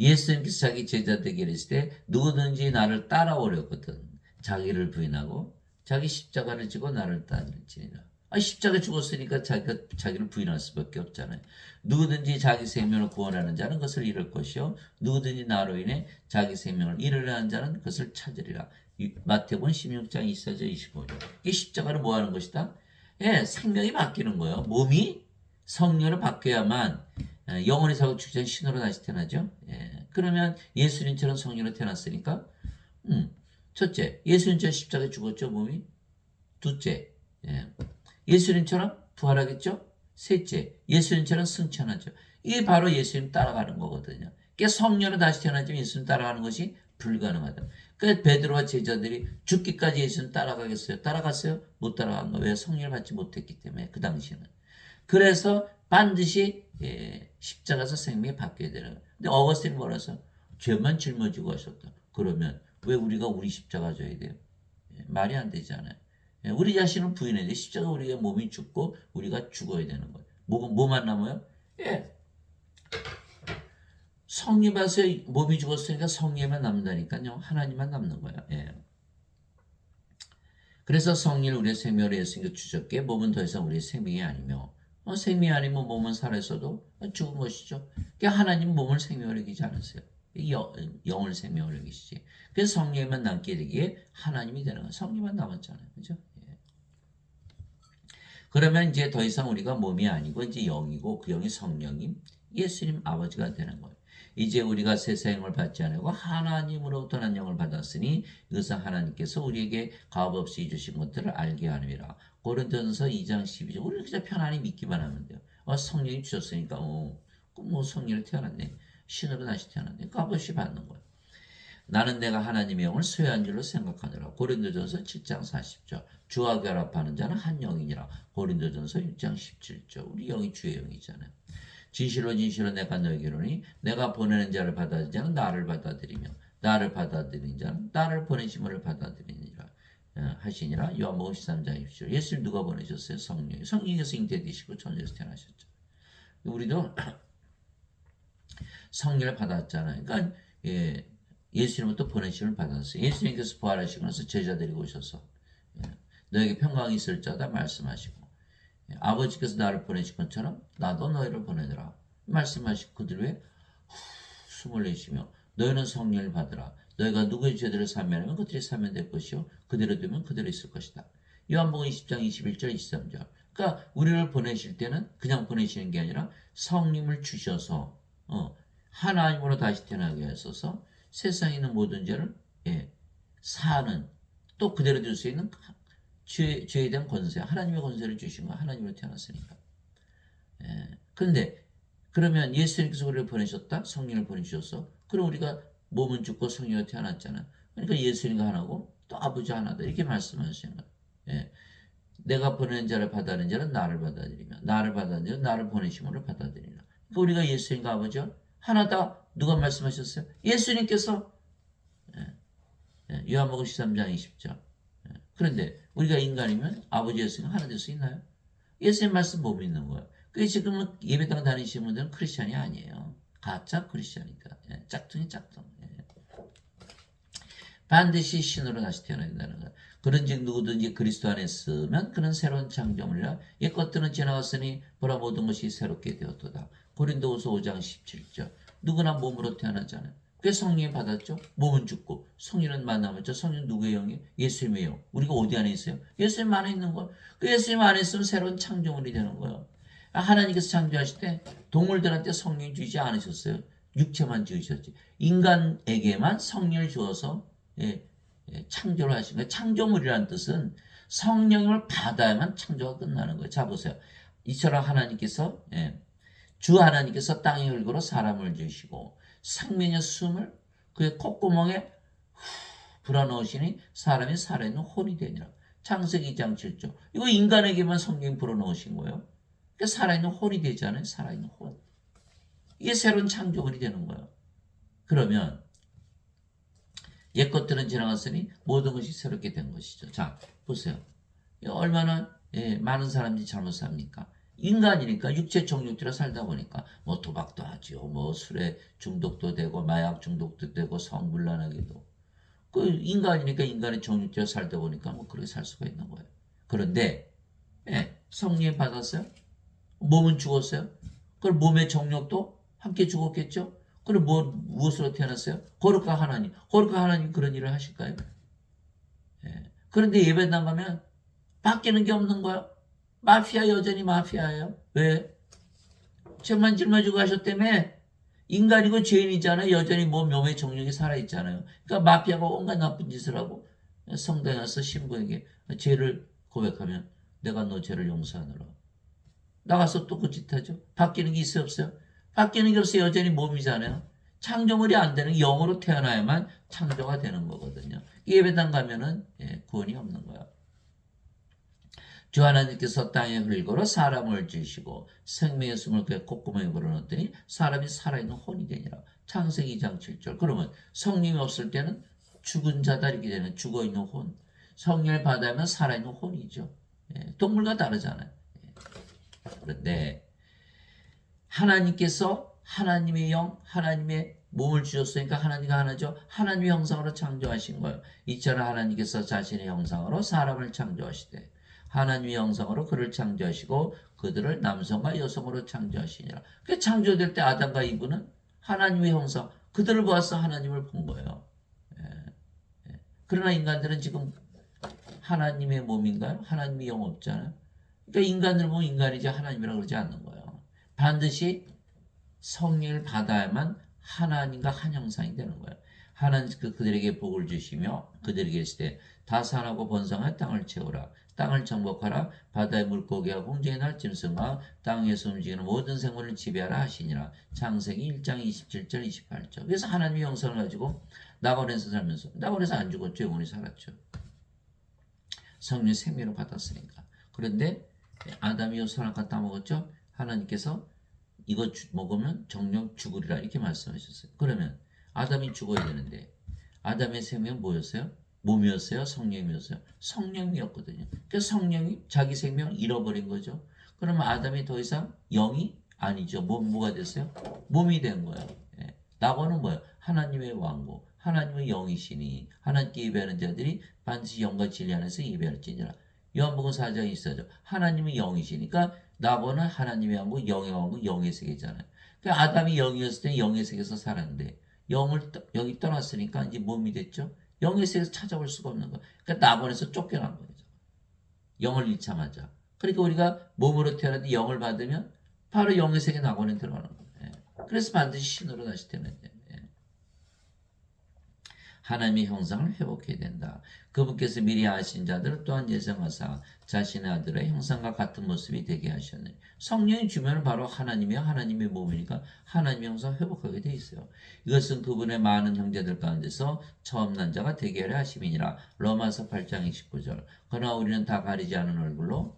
[SPEAKER 1] 예수님께서 자기 제자들에게 이르시되 누구든지 나를 따라오려거든 자기를 부인하고 자기 십자가를 지고 나를 따를지니라. 십자가 죽었으니까 자기를 부인할 수밖에 없잖아요. 누구든지 자기 생명을 구원하는 자는 그것을 잃을 것이요 누구든지 나로 인해 자기 생명을 잃으려 하는 자는 그것을 찾으리라. 마태복음 16장 24절 25절. 이 십자가는 뭐 하는 것이다? 예, 생명이 바뀌는 거예요. 몸이 성령을 바뀌어야만 영혼이 사고 죽지 않은 신으로 다시 태어나죠. 예. 그러면 예수님처럼 성령으로 태어났으니까 첫째, 예수님처럼 십자가에 죽었죠, 몸이. 둘째, 예. 예수님처럼 부활하겠죠. 셋째, 예수님처럼 승천하죠. 이게 바로 예수님 따라가는 거거든요. 그러니까 성령으로 다시 태어나지만 예수님 따라가는 것이 불가능하다. 그래서 베드로와 제자들이 죽기까지 예수님 따라가겠어요? 따라갔어요? 못 따라간 거예요. 왜? 성령을 받지 못했기 때문에 그 당시에는. 그래서 반드시 십자가에서 생명이 바뀌어야 되는 거예요. 근데 어거스틴이 뭐라서 죄만 짊어지고 하셨다. 그러면 왜 우리가 우리 십자가 져야 돼요? 말이 안 되잖아요. 우리 자신을 부인해야 돼. 십자가 우리의 몸이 죽고 우리가 죽어야 되는 거예요. 뭐만 남아요? 성령 받아서 몸이 죽었으니까 성령만 남는다니까요. 하나님만 남는 거예요. 그래서 성령을 우리의 생명으로 예수님께 주셨기에 몸은 더 이상 우리의 생명이 아니며 생명이 아니면 몸은 살아있어도 죽은 것이죠. 그러니까 하나님 몸을 생명으로 여기지 않으세요. 영을 생명으로 여기시지. 그래서 성령만 남게 되기에 하나님이 되는 거예요. 성령만 남았잖아요. 그죠? 그러면 이제 더 이상 우리가 몸이 아니고 이제 영이고 그 영이 성령님, 예수님 아버지가 되는 거예요. 이제 우리가 세상 영을 받지 않고 하나님으로부터 난 영을 받았으니 이것은 하나님께서 우리에게 값없이 주신 것들을 알게 하느니라. 고린도전서 2장 12절. 우리는 그냥 편안히 믿기만 하면 돼요. 성령이 주셨으니까 뭐 성령을 태어났네. 신으로 다시 태어났네. 값없이 받는 거예요. 나는 내가 하나님의 영을 소유한 줄로 생각하느라. 고린도전서 7장 40절. 주와 결합하는 자는 한 영이니라. 고린도전서 6장 17절. 우리 영이 주의 영이잖아요. 진실로 진실로 내가 너에게 이르노니 내가 보내는 자를 받아들이는 자는 나를 받아들이며 나를 받아들이는 자는 나를 보내심을 받아들이니라 하시니라. 요한복음 13장 20절. 예수님 누가 보내셨어요? 성령이. 성령께서 잉태되시고 천주에서 태어나셨죠. 우리도 성령을 받았잖아요. 그러니까 예수님부터 보내심을 받았어요. 예수님께서 부활하시고 나서 제자들이 오셔서 너에게 평강이 있을 자다 말씀하시고 아버지께서 나를 보내신 것처럼 나도 너희를 보내더라 말씀하시고 그들 왜 숨을 내쉬며 너희는 성령을 받으라. 너희가 누구의 죄들을 사면하면 그들이 사면될 것이요 그대로 되면 그대로 있을 것이다. 요한복음 20장 21절 23절. 그러니까 우리를 보내실 때는 그냥 보내시는 게 아니라 성령을 주셔서 하나님으로 다시 태어나게 하셔서 세상에 있는 모든 죄를 사는 또 그대로 될 수 있는 죄에 대한 권세, 하나님의 권세를 주신 거 하나님으로 태어났으니까. 그런데 그러면 예수님께서 우리를 보내셨다, 성령을 보내주셔서 그럼 우리가 몸은 죽고 성령으로 태어났잖아. 그러니까 예수님과 하나고 또 아버지 하나다 이렇게 말씀하시는 거예요. 내가 보내는 자를 받아들이는 자는 나를 받아들이며 나를 받아들이는 자는 나를 보내심으로 받아들이라. 그러니까 우리가 예수님과 아버지와 하나다. 누가 말씀하셨어요? 예수님께서. 요한복음 13장 20절. 그런데 우리가 인간이면 아버지 예수님 하나 될 수 있나요? 예수님 말씀 못 믿는 거예요. 그게 지금은 예배당 다니시는 분들은 크리스찬이 아니에요. 가짜 크리스찬이다. 짝퉁이 짝퉁. 반드시 신으로 다시 태어나야 된다는 거예요. 그런즉 누구든지 그리스도 안에 있으면 그는 새로운 창조물이라. 옛 것들은 지나갔으니 보라 모든 것이 새롭게 되었도다. 고린도후서 5장 17절. 누구나 몸으로 태어나잖아요. 그 성령이 받았죠. 몸은 죽고 성령은 만나면 성령 누구의 영이에요? 예수님의 영. 우리가 어디 안에 있어요? 예수님 안에 있는 거예요. 그 예수님 안에 있으면 새로운 창조물이 되는 거예요. 하나님께서 창조하실 때 동물들한테 성령 주지 않으셨어요. 육체만 지으셨지. 인간에게만 성령을 주어서 창조를 하신 거예요. 창조물이라는 뜻은 성령을 받아야만 창조가 끝나는 거예요. 자 보세요. 이처럼 하나님께서 주 하나님께서 땅의 흙으로 사람을 지으시고 생명의 숨을 그의 콧구멍에 불어넣으시니 사람이 살아있는 혼이 되니라. 창세기 2장 7절. 이거 인간에게만 성령이 불어넣으신 거예요. 그러니까 살아있는 혼이 되잖아요. 살아있는 혼. 이게 새로운 창조물이 되는 거예요. 그러면 옛 것들은 지나갔으니 모든 것이 새롭게 된 것이죠. 자 보세요. 얼마나 많은 사람들이 잘못 삽니까? 인간이니까 육체 정욕대로 살다 보니까 뭐 도박도 하죠. 뭐 술에 중독도 되고 마약 중독도 되고 성불란하기도. 그 인간이니까 인간의 정욕대로 살다 보니까 뭐 그렇게 살 수가 있는 거예요. 그런데 성령 받았어요? 몸은 죽었어요? 그럼 몸의 정욕도 함께 죽었겠죠? 그럼 무엇으로 태어났어요? 거룩한 하나님. 거룩한 하나님 그런 일을 하실까요? 그런데 예배당 가면 바뀌는 게 없는 거야. 마피아 여전히 마피아예요. 왜? 죄만 짊어지고 가셨다며. 인간이고 죄인이잖아요. 여전히 몸의 정욕이 살아있잖아요. 그러니까 마피아가 온갖 나쁜 짓을 하고 성당에 와서 신부에게 죄를 고백하면 내가 너 죄를 용서하노라. 나가서 또 그 짓 하죠. 바뀌는 게 있어요 없어요? 바뀌는 게 없어요. 여전히 몸이잖아요. 창조물이 안 되는 영으로 태어나야만 창조가 되는 거거든요. 예배당 가면은 구원이 없는 거야. 주 하나님께서 땅에 흙으로 사람을 지으시고 생명의 숨을 그의 콧구멍에 불어넣었더니 사람이 살아있는 혼이 되니라. 창세기 2장 7절. 그러면 성령이 없을 때는 죽은 자다 이렇게 되는 죽어있는 혼. 성령을 받으면 살아있는 혼이죠. 동물과 다르잖아요. 그런데 하나님께서 하나님의 영, 하나님의 몸을 주셨으니까 하나님과 하나죠. 하나님의 형상으로 창조하신 거예요. 이처럼 하나님께서 자신의 형상으로 사람을 창조하시되 하나님의 형상으로 그를 창조하시고 그들을 남성과 여성으로 창조하시니라. 그 창조될 때 아담과 이브는 하나님의 형상, 그들을 보아서 하나님을 본 거예요. 그러나 인간들은 지금 하나님의 몸인가요? 하나님의 영 없잖아요. 그러니까 인간들 보면 인간이지 하나님이라고 그러지 않는 거예요. 반드시 성령을 받아야만 하나님과 한 형상이 되는 거예요. 하나님 그들에게 복을 주시며 그들에게 있을 때 다산하고 번성하여 땅을 채우라. 땅을 정복하라. 바다의 물고기와 공중의 날짐승과 땅에서 움직이는 모든 생물을 지배하라 하시니라. 창세기 1장 27절 28절. 그래서 하나님의 형상을 가지고 낙원에서 살면서. 낙원에서 안 죽었죠. 영원히 살았죠. 성령 생명을 받았으니까. 그런데 아담이 요 선악과 따먹었죠. 하나님께서 이거 먹으면 정령 죽으리라 이렇게 말씀하셨어요. 그러면 아담이 죽어야 되는데 아담의 생명은 뭐였어요? 몸이었어요? 성령이었어요? 성령이었거든요. 그래서 성령이 자기 생명을 잃어버린 거죠. 그러면 아담이 더 이상 영이 아니죠. 뭐가 됐어요? 몸이 된 거예요. 예. 낙원은 뭐예요? 하나님의 왕국, 하나님의 영이시니 하나님께 예배하는 자들이 반드시 영과 진리 안에서 예배할지니라. 요한복음 4장 24절 하나님의 영이시니까 낙원은 하나님의 왕국, 영의 왕국, 영의 세계잖아요. 그러니까 아담이 영이었을 때 영의 세계에서 살았는데 영이 떠났으니까 이제 몸이 됐죠. 영의 세계에서 찾아볼 수가 없는 거예요. 그러니까 낙원에서 쫓겨난 거예요. 영을 잃자마자. 그러니까 우리가 몸으로 태어났는데 영을 받으면 바로 영의 세계 낙원에 들어가는 거예요. 예. 그래서 반드시 신으로 다시 태어나야 돼요. 예. 하나님의 형상을 회복해야 된다. 그분께서 미리 아신 자들을 또한 예정하사 자신의 아들의 형상과 같은 모습이 되게 하셨네. 성령이 주면 바로 하나님이야. 하나님의 몸이니까 하나님의 형상을 회복하게 돼 있어요. 이것은 그분의 많은 형제들 가운데서 처음 난 자가 되게 하려 하심이니라. 로마서 8장 29절. 그러나 우리는 다 가리지 않은 얼굴로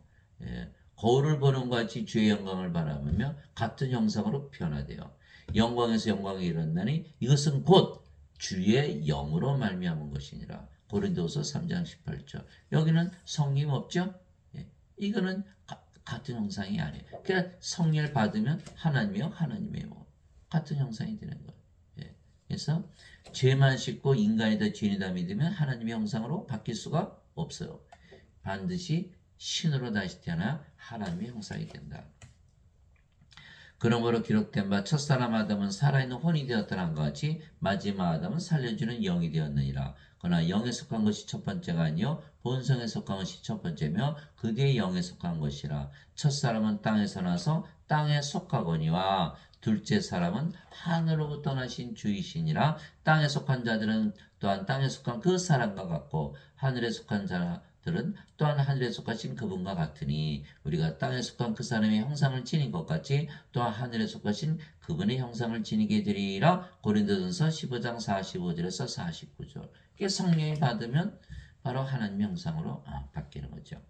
[SPEAKER 1] 거울을 보는 것 같이 주의 영광을 바라보며 같은 형상으로 변화되어 영광에서 영광에 이르렀나니 이것은 곧 주의 영으로 말미암은 것이니라. 고린도서 3장 18절. 여기는 성령 없죠? 예. 이거는 같은 형상이 아니에요. 그러니까 성령을 받으면 하나님이요 하나님의 뭐 같은 형상이 되는 거예요. 예. 그래서 죄만 씻고 인간이다 죄인이다 믿으면 하나님의 형상으로 바뀔 수가 없어요. 반드시 신으로 다시 태어나 하나님의 형상이 된다. 그러므로 기록된 바 첫사람 아담은 살아있는 혼이 되었다는 것 같이 마지막 아담은 살려주는 영이 되었느니라. 그러나 영에 속한 것이 첫 번째가 아니요 본성에 속한 것이 첫 번째며 그 뒤에 영에 속한 것이라. 첫사람은 땅에서 나서 땅에 속하거니와 둘째 사람은 하늘로부터 나신 주이시니라. 땅에 속한 자들은 또한 땅에 속한 그 사람과 같고 하늘에 속한 자들은 또한 하늘에 속하신 그분과 같으니 우리가 땅에 속한 그 사람의 형상을 지닌 것 같이 또한 하늘에 속하신 그분의 형상을 지니게 되리라. 고린도전서 15장 45절에서 49절. 이게 성령이 받으면 바로 하나님의 형상으로 바뀌는 거죠.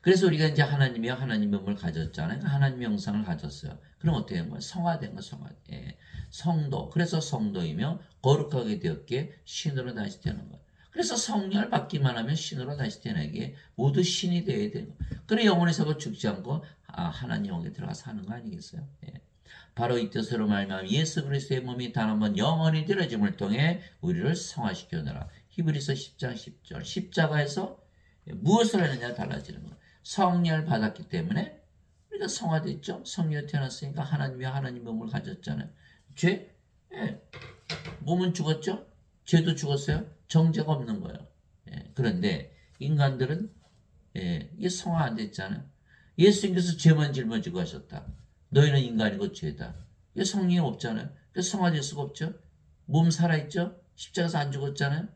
[SPEAKER 1] 그래서 우리가 이제 하나님이요 하나님의 몸을 가졌잖아요. 하나님의 형상을 가졌어요. 그럼 어떻게 된 거예요? 성화된 거 성화. 예. 성도. 그래서 성도이며 거룩하게 되었기에 신으로 다시 되는 거예요. 그래서 성령을 받기만 하면 신으로 다시 태어나기에 모두 신이 되어야 되는 거예요. 그래 영혼에서 죽지 않고 하나님 영에 들어가 사는 거 아니겠어요? 예. 바로 이 뜻으로 말미암아 예수 그리스도의 몸이 단 한 번 영원히 들어짐을 통해 우리를 성화시켜놓으라. 히브리서 10장 10절. 십자가에서 무엇을 하느냐 달라지는 거예요. 성령을 받았기 때문에 우리가 성화됐죠. 성령이 태어났으니까 하나님이 하나님 몸을 가졌잖아요. 죄? 예. 몸은 죽었죠. 죄도 죽었어요. 정죄가 없는 거예요. 예. 그런데 인간들은 이게 성화 안 됐잖아요. 예수님께서 죄만 짊어지고 하셨다. 너희는 인간이고 죄다. 이게 성령이 없잖아요. 그래서 성화될 수가 없죠. 몸 살아있죠. 십자가에서 안 죽었잖아요.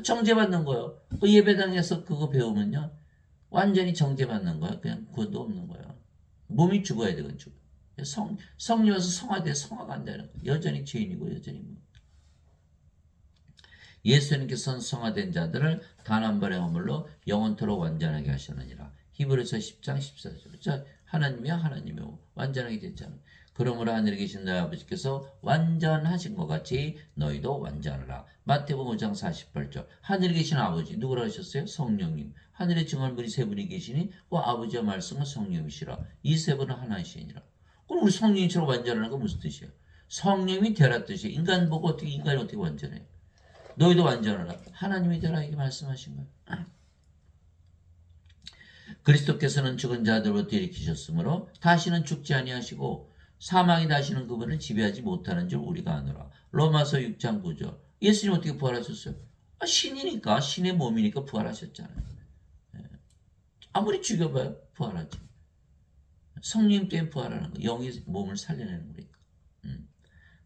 [SPEAKER 1] 정죄받는 거예요. 그 예배당에서 그거 배우면요. 완전히 정죄받는 거야. 그냥 그것도 없는 거야. 몸이 죽어야 되건 죽어. 성령에서 성화돼 성화가 안 되는 거야. 여전히 죄인이고 여전히 뭐. 예수님께서는 성화된 자들을 단 한 번의 허물로 영원토록 완전하게 하셨느니라. 히브리서 10장 14절. 자, 하나님이야 하나님이 완전하게 됐잖아요. 그러므로 하늘에 계신 너희 아버지께서 완전하신 것 같이 너희도 완전하라. 마태복음 5장 48절. 하늘에 계신 아버지 누구라 하셨어요? 성령님. 하늘에 증언분이 세 분이 계시니 그 아버지와 말씀은 성령이시라. 이 세 분은 하나이시니라. 그럼 우리 성령님처럼 완전하는 건 무슨 뜻이에요? 성령이 되라 뜻이에요. 인간이 어떻게 완전해요? 너희도 완전하라. 하나님이 되라 이렇게 말씀하신 거예요. 그리스도께서는 죽은 자들로부터 일으키셨으므로 다시는 죽지 아니하시고 사망이 다시는 그분을 지배하지 못하는 줄 우리가 아노라. 로마서 6장 9절. 예수님 어떻게 부활하셨어요? 신이니까 신의 몸이니까 부활하셨잖아요. 아무리 죽여봐요 부활하지. 성령 때문에 부활하는 거. 영이 몸을 살려내는 거니까.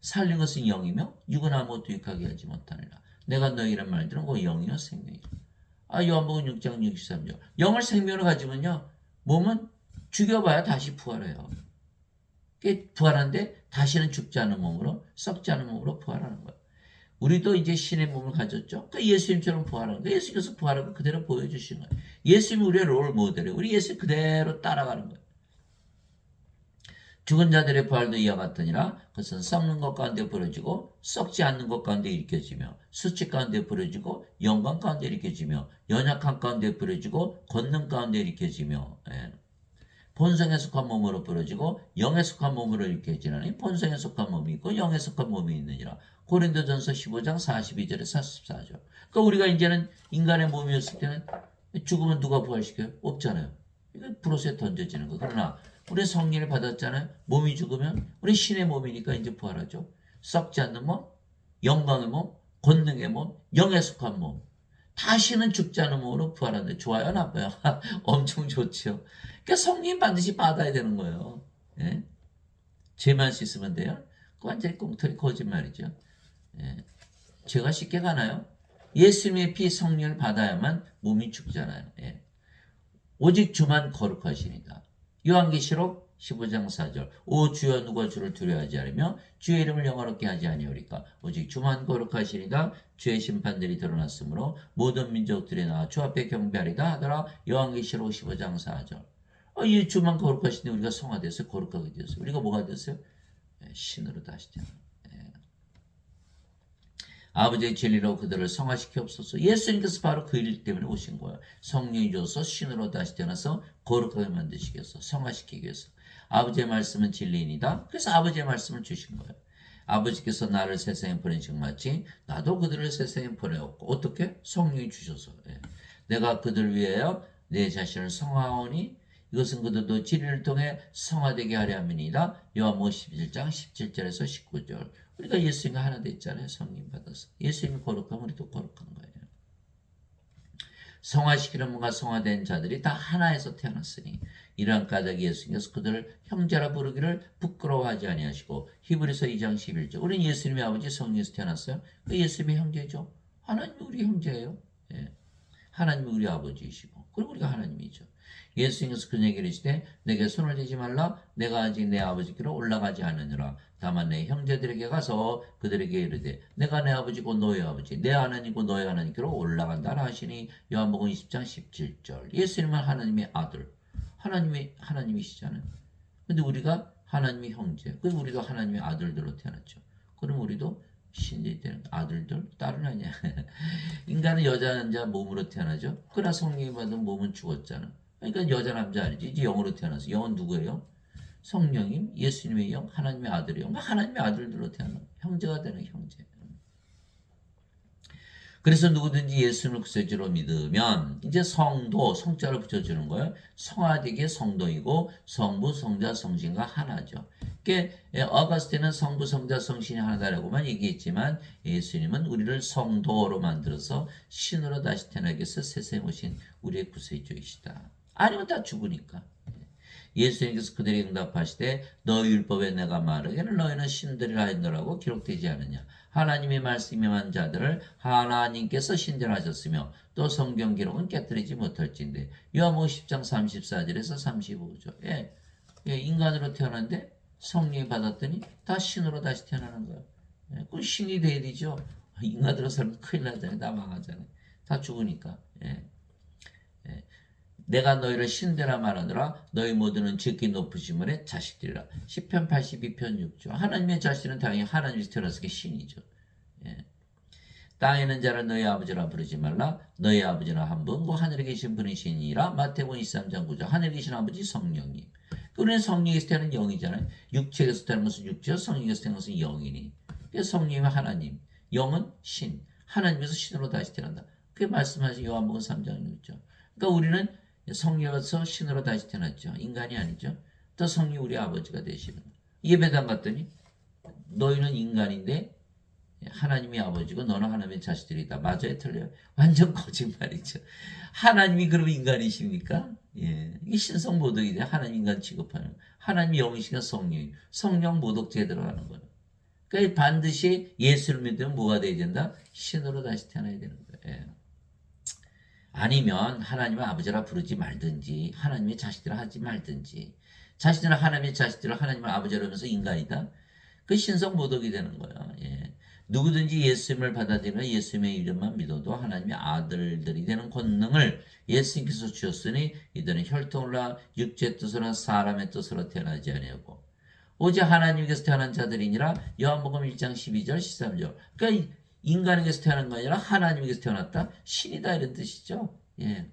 [SPEAKER 1] 살린 것은 영이며 육은 아무것도 유익하게 하지 못하니라. 내가 너희란 말들은 그 영이요 생명이라. 요한복음 6장 63절. 영을 생명으로 가지면요. 몸은 죽여봐야 다시 부활해요. 부활하는데 다시는 죽지 않은 몸으로 썩지 않은 몸으로 부활하는 거예요. 우리도 이제 신의 몸을 가졌죠. 그 예수님처럼 부활하는 거. 예수님께서 부활한 거 그대로 보여주신 거예요. 예수님이 우리의 롤 모델이에요. 우리 예수님 그대로 따라가는 거예요. 죽은 자들의 부활도 이와 같으니라. 그것은 썩는 것 가운데 부러지고 썩지 않는 것 가운데 일으켜지며 수치 가운데 부러지고 영광 가운데 일으켜지며 연약함 가운데 부러지고 권능 가운데 일으켜지며 예. 본성에 속한 몸으로 부러지고 영에 속한 몸으로 일으켜지나니 본성에 속한 몸이 있고 영에 속한 몸이 있느니라. 고린도전서 15장 42절에 44절. 그러니까 우리가 이제는 인간의 몸이었을 때는 죽으면 누가 부활시켜요? 없잖아요. 이거 불옷에 던져지는 거. 그러나 우리 성령을 받았잖아요. 몸이 죽으면 우리 신의 몸이니까 이제 부활하죠. 썩지 않는 몸, 영광의 몸, 권능의 몸, 영에 속한 몸. 다시는 죽지 않은 몸으로 부활하는데 좋아요, 나빠요? 엄청 좋죠. 그러니까 성령 반드시 받아야 되는 거예요. 예? 죄만 씻으면 돼요? 그 완전히 꽁털이 거짓말이죠. 예. 죄가 쉽게 가나요? 예수님의 피 성령을 받아야만 몸이 죽잖아요. 예. 오직 주만 거룩하시니까. 요한계시록 15장 4절. 오 주여 누가 주를 두려워하지 않으며 주의 이름을 영화롭게 하지 아니하리까. 오직 주만 거룩하시니까. 주의 심판들이 드러났으므로 모든 민족들이 나와 주 앞에 경배하리다 하더라. 요한계시록 15장 4절. 이 주만 거룩하신데 우리가 성화됐어요. 거룩하게 되었어요. 우리가 뭐가 됐어요? 신으로 다시 태어나. 아버지의 진리로 그들을 성화시키옵소서. 예수님께서 바로 그 일 때문에 오신 거예요. 성령이 줘서 신으로 다시 태어나서 거룩하게 만드시겠어. 성화시키기 위해서. 아버지의 말씀은 진리이니다. 그래서 아버지의 말씀을 주신 거예요. 아버지께서 나를 세상에 보내신 마치 나도 그들을 세상에 보내었고 어떻게? 성령이 주셔서. 내가 그들 위하여 내 자신을 성화하오니 이것은 그들도 진리를 통해 성화되게 하려 함이니이다. 요한복음 11장 17절에서 19절. 우리가 예수님과 하나 됐잖아요. 성령 받아서. 예수님이 거룩하면 우리도 거룩한 거예요. 성화시키는 분과 성화된 자들이 다 하나에서 태어났으니 이러한 까닭에 예수님께서 그들을 형제라 부르기를 부끄러워하지 아니하시고 히브리서 2장 11절. 우리는 예수님의 아버지 성령에서 태어났어요. 그 예수님의 형제죠. 하나님이 우리 형제예요. 예. 하나님이 우리 아버지이시고 그리고 우리가 하나님이죠. 예수님께서 그에게 이르시되 내게 손을 대지 말라. 내가 아직 내 아버지께로 올라가지 않으니라. 다만 내 형제들에게 가서 그들에게 이르되 내가 내 아버지고 너의 아버지 내 하나님이고 너의 하나님께로 올라간다 하시니 요한복음 20장 17절. 예수님은 하나님의 아들. 하나님이시잖아요. 근데 우리가 하나님의 형제. 그럼 우리도 하나님의 아들들로 태어났죠. 그럼 우리도 신이 되는 아들들, 딸은 아니야. 인간은 여자, 남자 몸으로 태어나죠. 그러나 성령이 받은 몸은 죽었잖아. 그러니까 여자, 남자 아니지. 이제 영으로 태어나서. 영은 누구예요? 성령님, 예수님의 영, 하나님의 아들이요. 하나님의 아들들로 태어나. 형제가 되는 형제. 그래서 누구든지 예수님을 구세주로 믿으면 이제 성도, 성자를 붙여주는 거예요. 성화되게 성도이고 성부, 성자, 성신과 하나죠. 그러니까 어거스틴은 성부, 성자, 성신이 하나다라고만 얘기했지만 예수님은 우리를 성도로 만들어서 신으로 다시 태어나게 해서 세상에 오신 우리의 구세주이시다. 아니면 다 죽으니까. 예수님께서 그들에게 응답하시되 너희 율법에 내가 말하기를 너희는 신들이라 했노라고 기록되지 않느냐. 하나님의 말씀이 임한 자들을 하나님께서 신들하셨으며 또 성경 기록은 깨뜨리지 못할진데. 요한복음 10장 34절에서 35절. 인간으로 태어났는데 성령이 받았더니 다 신으로 다시 태어나는 거예요. 그 신이 돼야 되죠. 인간으로 살면 큰일 나잖아요. 다 망하잖아요. 다 죽으니까. 내가 너희를 신대라 말하노라. 너희 모두는 지극히 높으심의 자식들이라. 시편 82편 6조. 하나님의 자식은 당연히 하나님이 태어났으니 신이죠. 땅에 있는 자를 너희 아버지라 부르지 말라. 너희 아버지는 한 분, 그 하늘에 계신 분이시니라. 마태복음 23장 9절. 하늘에 계신 아버지 성령님. 우리는 성령에서 태어난 영이잖아요. 육체에서 태어난 것은 육체, 성령에서 태어난 것은 영이니. 그래서 성령은 하나님, 영은 신. 하나님에서 신으로 다시 태어난다. 그게 말씀하신 요한복음 3장 6절. 그러니까 우리는 성령에서 신으로 다시 태어났죠. 인간이 아니죠. 또 성령이 우리 아버지가 되시는 거예요. 예배당 갔더니 너희는 인간인데 하나님이 아버지고 너는 하나님의 자식들이다. 맞아요? 틀려요? 완전 거짓말이죠. 하나님이 그러면 인간이십니까? 이게 신성모독이 돼. 하나님 인간 취급하는. 하나님이 영이시니까 성령이. 성령 모독죄에 들어가는 거예요. 그러니까 반드시 예수를 믿으면 뭐가 돼야 된다? 신으로 다시 태어나야 되는 거예요. 아니면 하나님을 아버지라 부르지 말든지 하나님의 자식들을 하지 말든지 자신들은 하나님의 자식들을 하나님을 아버지라 하면서 인간이다. 그 신성모독이 되는 거야. 누구든지 예수님을 받아들이면 예수님의 이름만 믿어도 하나님의 아들들이 되는 권능을 예수님께서 주셨으니 이들은 혈통으로나 육체의 뜻으로나 사람의 뜻으로 태어나지 아니하고 오직 하나님께서 태어난 자들이니라. 요한복음 1장 12절 13절. 그러니까 인간에게서 태어난 거 아니라 하나님에게서 태어났다. 신이다 이런 뜻이죠. 예.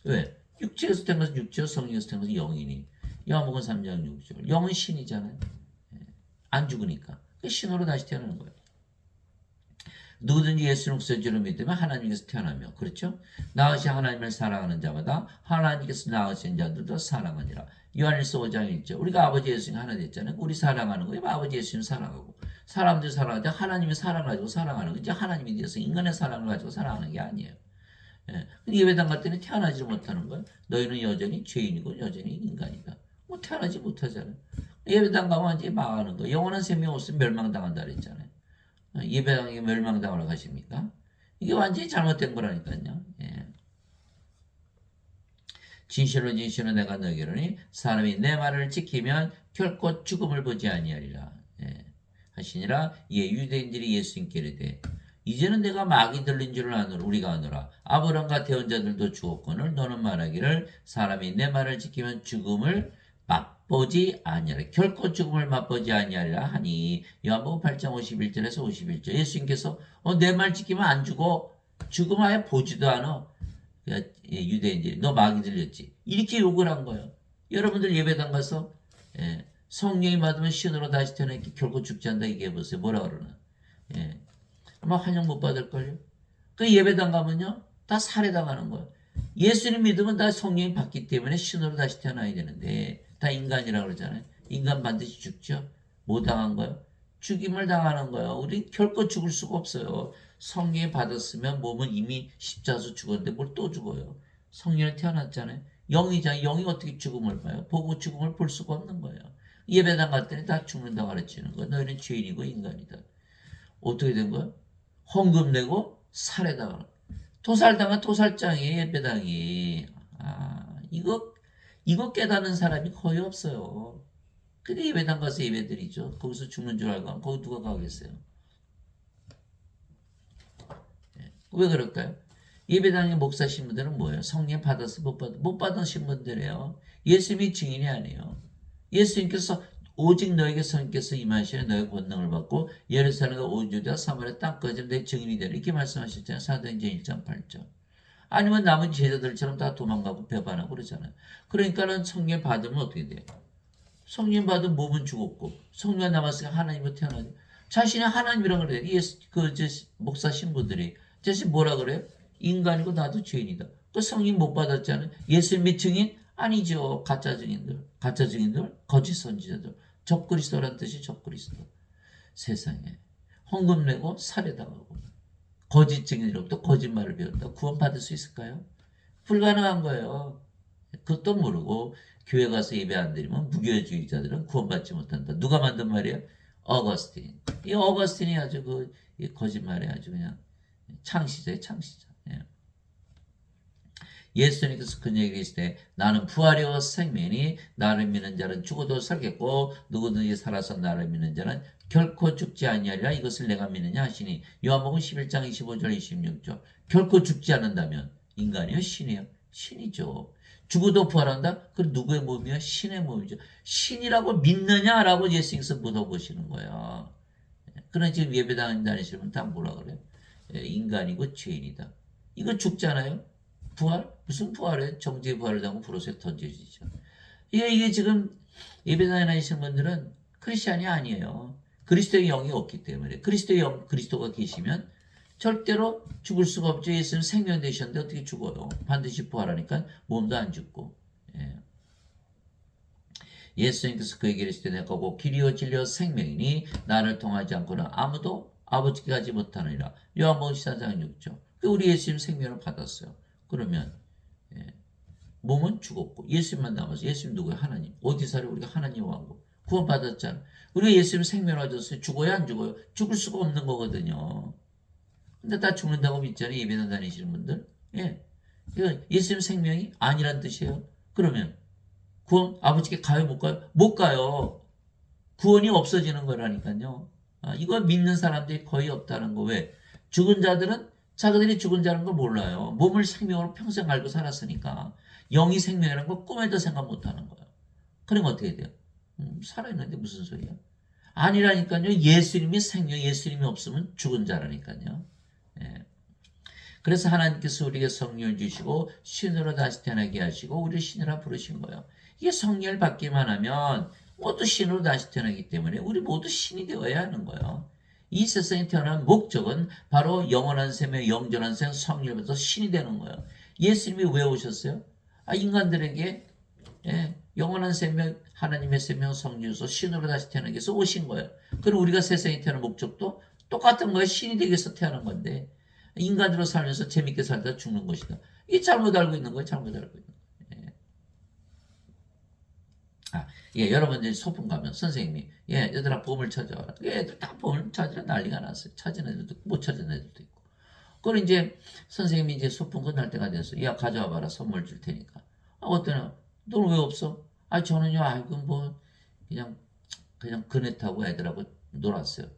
[SPEAKER 1] 왜? 육체에서 태어나서 육체요, 성령에서 태어나서 영이니. 요한복음 3장 6절. 영은 신이잖아요. 예. 안 죽으니까. 신으로 다시 태어나는 거예요. 누구든지 예수를 구세주로 믿으면 하나님께서 태어나며, 그렇죠? 나으시 하나님을 사랑하는 자마다 하나님께서 나으신 자들도 사랑하니라. 요한일서 5장 1절. 우리가 아버지 예수님 하나 됐잖아요. 우리 사랑하는 거예요. 아버지 예수님 사랑하고. 사람들 사랑할 때 하나님의 사랑을 가지고 사랑하는 거죠. 하나님이 되어서 인간의 사랑을 가지고 사랑하는 게 아니에요. 예. 예배당 갈 때는 태어나지 못하는 거예요. 너희는 여전히 죄인이고 여전히 인간이다. 뭐 태어나지 못하잖아요. 예배당 가면 완전히 망하는 거예요. 영원한 생명 없으면 멸망당한다 그랬잖아요. 예배당에 멸망당하러 가십니까? 이게 완전히 잘못된 거라니까요. 예. 진실로 진실로 내가 너에게 이르노니 사람이 내 말을 지키면 결코 죽음을 보지 아니하리라. 예. 하시니라. 이에 유대인들이 예수님께 이르되 이제는 내가 마귀 들린 줄을 아노라. 우리가 아노라. 아브라함과 대언자들도 죽었거늘 너는 말하기를 사람이 내 말을 지키면 죽음을 맛보지 아니하리라. 결코 죽음을 맛보지 아니하리라 하니 요한복음 8장 51절에서 51절. 예수님께서 내 말 지키면 안 죽어. 죽음 아예 보지도 않아. 유대인들이 너 마귀 들렸지. 이렇게 욕을 한 거예요. 여러분들 예배당 가서 성령이 받으면 신으로 다시 태어나기 결코 죽지 않는다 얘기해 보세요. 뭐라 그러나. 예. 아마 환영 못 받을걸요. 그 예배당 가면요. 다 살해당하는 거예요. 예수님 믿으면 다 성령이 받기 때문에 신으로 다시 태어나야 되는데 다 인간이라고 그러잖아요. 인간 반드시 죽죠. 뭐 당한 거예요? 죽임을 당하는 거예요. 우리 결코 죽을 수가 없어요. 성령이 받았으면 몸은 이미 십자가에서 죽었는데 뭘 또 죽어요. 성령이 태어났잖아요. 영이잖아요. 영이 어떻게 죽음을 봐요? 보고 죽음을 볼 수가 없는 거예요. 예배당 갈 때는 다 죽는다고 가르치는 거예요. 너희는 죄인이고 인간이다. 어떻게 된 거예요? 헌금 내고 살해당하는 토살당한 토살장이에요. 예배당이. 이거 깨닫는 사람이 거의 없어요. 근데 예배당 가서 예배드리죠. 거기서 죽는 줄 알고 거기 누가 가겠어요? 왜 그럴까요? 예배당의 목사 신분들은 뭐예요? 성령 받아서 못 받은 신분들이에요. 예수님이 증인이 아니에요. 예수님께서 오직 너에게 성령께서 임하시는 너의 권능을 받고 예루살렘과 온 유대와 사마리아 땅까지 내 증인이 되라 이렇게 말씀하셨잖아요. 사도행전 1장 8절. 아니면 남은 제자들처럼 다 도망가고 배반하고 그러잖아요. 그러니까는 성령 받으면 어떻게 돼요? 성령 받은 몸은 죽었고 성령 남았으니까 하나님으로 태어나죠. 자신이 하나님이라고 그래요. 목사 신부들이 자신 뭐라 그래요? 인간이고 나도 죄인이다. 또 성령 못 받았잖아요. 예수님의 증인? 아니죠. 가짜 증인들, 거짓 선지자들, 적그리스도란 뜻이 적그리스도. 세상에 헌금 내고 살해당하고 거짓 증인으로부터 거짓말을 배운다. 구원받을 수 있을까요? 불가능한 거예요. 그것도 모르고 교회 가서 예배 안 드리면 무교주의자들은 구원받지 못한다. 누가 만든 말이에요? 어거스틴. 이 어거스틴이 아주 거짓말에 아주 그냥 창시자의 창시자. 예. 예수님께서 그 얘기를 했을 때 나는 부활이요 생명이니 나를 믿는 자는 죽어도 살겠고 누구든지 살아서 나를 믿는 자는 결코 죽지 아니하리라. 이것을 내가 믿느냐 하시니 요한복음 11장 25절 26절. 결코 죽지 않는다면 인간이요 신이요? 신이죠. 죽어도 부활한다? 그 누구의 몸이요? 신의 몸이죠. 신이라고 믿느냐라고 예수님께서 물어보시는 거예요. 그러나 지금 예배당 다니시는 분 다 뭐라 그래요? 인간이고 죄인이다. 이거 죽잖아요. 부활? 무슨 부활이에요? 정죄 부활을 당하고 불옷에 던져지죠. 이게 지금 예배당에 다니시는 분들은 크리스찬이 아니에요. 그리스도의 영이 없기 때문에. 그리스도의 영, 그리스도가 계시면 절대로 죽을 수가 없죠. 예수는 생명 되셨는데 어떻게 죽어요? 반드시 부활하니까 몸도 안 죽고. 예. 예수님께서 그에게 이르시되 내가 곧 길이요 진리요 생명이니 나를 통하지 않고는 아무도 아버지께 가지 못하느니라. 요한복음 14장 6절. 우리 예수님 생명을 받았어요. 그러면 몸은 죽었고 예수님만 남아서 예수님 누구예요? 하나님. 어디 살아요? 우리가 하나님 왕국. 구원 받았잖아. 우리가 예수님 생명을 얻었어요. 죽어요? 안 죽어요? 죽을 수가 없는 거거든요. 근데 다 죽는다고 믿잖아요. 예배당 다니시는 분들. 예. 예수님 생명이 아니란 뜻이에요. 그러면 구원 아버지께 가요? 못 가요? 못 가요. 구원이 없어지는 거라니까요. 이거 믿는 사람들이 거의 없다는 거. 왜? 죽은 자들은 자기들이 죽은 자라는 걸 몰라요. 몸을 생명으로 평생 알고 살았으니까 영이 생명이라는 거 꿈에도 생각 못하는 거예요. 그러면 어떻게 돼요? 살아있는데 무슨 소리야? 아니라니까요. 예수님이 생명, 예수님이 없으면 죽은 자라니까요. 예. 그래서 하나님께서 우리에게 성령을 주시고 신으로 다시 태어나게 하시고 우리를 신이라 부르신 거예요. 이게 성령을 받기만 하면 모두 신으로 다시 태어나기 때문에 우리 모두 신이 되어야 하는 거예요. 이 세상에 태어난 목적은 바로 영원한 생명, 영존한 생명, 성령으로부터 신이 되는 거예요. 예수님이 왜 오셨어요? 인간들에게 영원한 생명, 하나님의 생명, 성령으로서 신으로 다시 태어나기 위해서 오신 거예요. 그럼 우리가 세상에 태어난 목적도 똑같은 거예요. 신이 되기 위해서 태어난 건데 인간으로 살면서 재밌게 살다 죽는 것이다. 이게 잘못 알고 있는 거예요. 잘못 알고 있는 거예요. 여러분 이제 소풍 가면 선생님이 얘들아 보물 찾아와라. 애들 다 보물 찾으라 난리가 났어요. 찾은 애들도 있고 못 찾은 애들도 있고. 그럼 이제 선생님이 이제 소풍 끝날 때가 돼서 가져와 봐라. 선물 줄 테니까. 어떤 애 너는 왜 없어? 저는요 뭐 그냥 그네 타고 애들하고 놀았어요.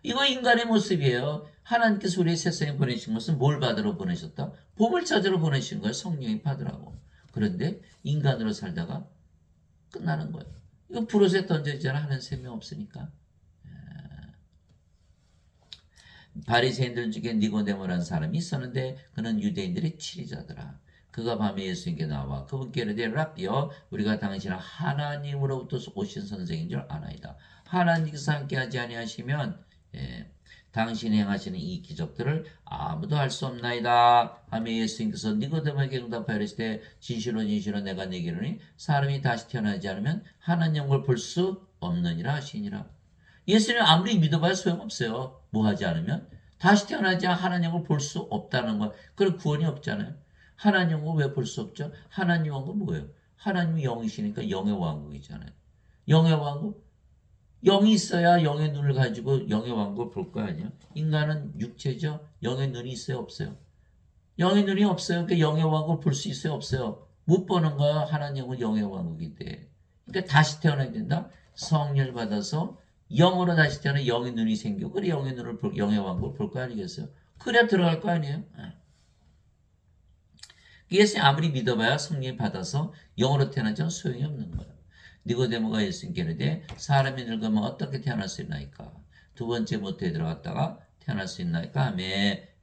[SPEAKER 1] 이거 인간의 모습이에요. 하나님께서 우리 세상에 보내신 것은 뭘 받으러 보내셨다? 복을 찾으러 보내신 거예요. 성령이 받으라고. 그런데 인간으로 살다가 끝나는 거예요. 이거 불옷에 던져지잖아. 하는 셈이 없으니까. 바리새인들 중에 니고데모라는 사람이 있었는데 그는 유대인들의 치리자더라. 그가 밤에 예수님께 나와 그분께 이르되 랍비여 우리가 당신은 하나님으로부터 오신 선생인 줄 아나이다. 하나님께서 함께하지 아니하시면 당신이 행하시는 이 기적들을 아무도 할 수 없나이다. 하며 예수님께서 니고데모에게 응답하여 이르시되 진실로 진실로 내가 네게 이르노니 사람이 다시 태어나지 않으면 하나님 영광을 볼 수 없느니라 하시니라. 예수님 아무리 믿어봐야 소용없어요. 뭐 하지 않으면 다시 태어나지 않으면 하나님을 볼 수 없다는 거. 그런 구원이 없잖아요. 하나님을 왜 볼 수 없죠? 하나님 왕국 뭐예요? 하나님이 영이시니까 영의 왕국이잖아요. 영의 왕국? 영이 있어야 영의 눈을 가지고 영의 왕국을 볼 거 아니에요? 인간은 육체죠? 영의 눈이 있어요? 없어요? 영의 눈이 없어요. 그러니까 영의 왕국을 볼 수 있어요? 없어요? 못 보는 거야. 하나님은 영의 왕국인데. 그러니까 다시 태어나야 된다. 성령을 받아서 영으로 다시 태어나 영의 눈이 생겨. 그래 영의 눈을 영의 왕국을 볼 거 아니겠어요? 그래야 들어갈 거 아니에요? 예수님 아무리 믿어봐야 성령 받아서 영으로 태어나자면 소용이 없는 거예요. 니고데모가 예수님께 이르되 사람이 늙으면 어떻게 태어날 수 있나이까? 두 번째 모태에 들어갔다가 태어날 수 있나이까? 하며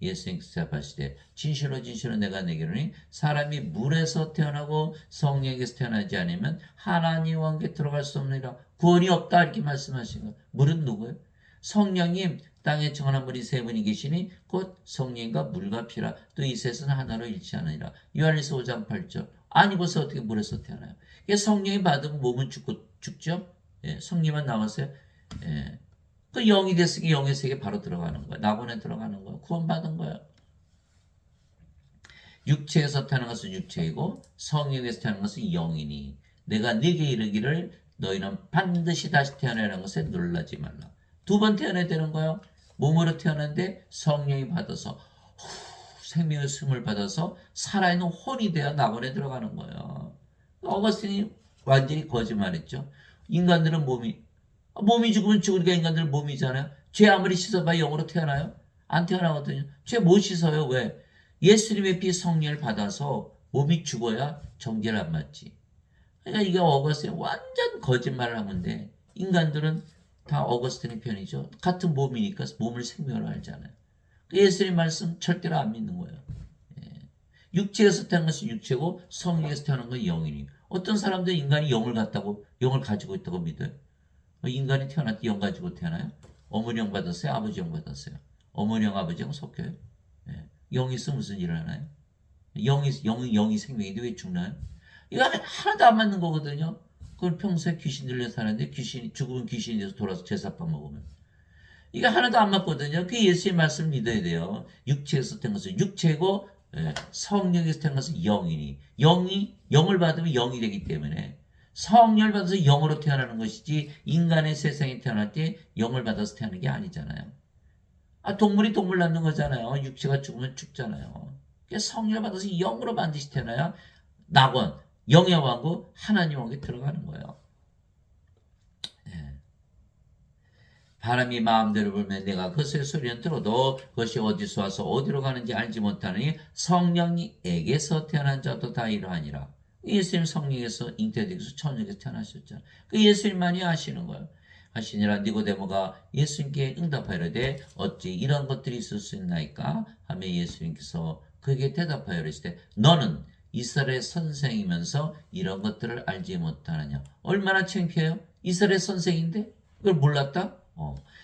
[SPEAKER 1] 예수님께서 대답하시되 진실로 진실로 내가 내게 이르노니 사람이 물에서 태어나고 성령에게서 태어나지 않으면 하나님 왕국에 들어갈 수 없느니라. 구원이 없다 이렇게 말씀하신 거예요. 물은 누구예요? 성령님 땅에 정한 물이 세 분이 계시니 곧 성령과 물과 피라. 또 이 셋은 하나로 일치하느니라. 요한일서 5장 8절. 아니고서 어떻게 물에서 태어나요? 성령이 받으면 몸은 죽죠? 성령만 남았어요. 그 영이 됐으니 영의 세계 바로 들어가는 거야. 낙원에 들어가는 거야. 구원받은 거야. 육체에서 태어난 것은 육체이고 성령에서 태어난 것은 영이니 내가 네게 이르기를 너희는 반드시 다시 태어나는 것에 놀라지 말라. 두 번 태어나야 되는 거예요. 몸으로 태어났는데 성령이 받아서 생명의 숨을 받아서 살아있는 혼이 되어 낙원에 들어가는 거예요. 어거스틴이 완전히 거짓말했죠. 인간들은 몸이 죽으면 죽으니까 인간들은 몸이잖아요. 죄 아무리 씻어봐야 영으로 태어나요? 안 태어나거든요. 죄 못 씻어요. 왜? 예수님의 피 성령을 받아서 몸이 죽어야 정죄를 안 맞지. 그러니까 이게 어거스틴 완전 거짓말을 한 건데 인간들은 다 어거스틴의 편이죠. 같은 몸이니까 몸을 생명으로 알잖아요. 예수님 말씀 절대로 안 믿는 거예요. 육체에서 태어난 것은 육체고 성령에서 태어난 건 영이니. 어떤 사람들은 인간이 영을 가지고 있다고 믿어요. 인간이 태어날 때 영 가지고 태어나요? 어머니 영 받았어요? 아버지 영 받았어요? 어머니 영, 아버지 영 섞여요? 영이 있으면 무슨 일을 하나요? 영이 생명인데 왜 죽나요? 이거 하나도 안 맞는 거거든요. 그걸 평소에 귀신 들려 사는데 죽으면 귀신이 돼서 돌아서 제사밥 먹으면. 이게 하나도 안 맞거든요. 그 예수의 말씀을 믿어야 돼요. 육체에서 태어난 것은 육체고 성령에서 태어난 것은 영이니. 영을 받으면 영이 되기 때문에 성령을 받아서 영으로 태어나는 것이지 인간의 세상에 태어날 때 영을 받아서 태어나는 게 아니잖아요. 동물이 동물 낳는 거잖아요. 육체가 죽으면 죽잖아요. 성령을 받아서 영으로 반드시 태어나야 낙원, 영의 왕국, 하나님 왕국에 들어가는 거예요. 바람이 마음대로 불면 내가 그것의 소리는 들어도 그것이 어디서 와서 어디로 가는지 알지 못하느니 성령에게서 태어난 자도 다 이러하니라. 예수님 성령에서 잉태되어서 천국에서 태어나셨잖아요. 그 예수님만이 아시는 거예요. 하시니라. 니고데모가 예수님께 응답하여되 어찌 이런 것들이 있을 수 있나이까 하며 예수님께서 그에게 대답하여 이르시되 너는 이스라엘의 선생이면서 이런 것들을 알지 못하느냐. 얼마나 창피해요. 이스라엘의 선생인데 그걸 몰랐다?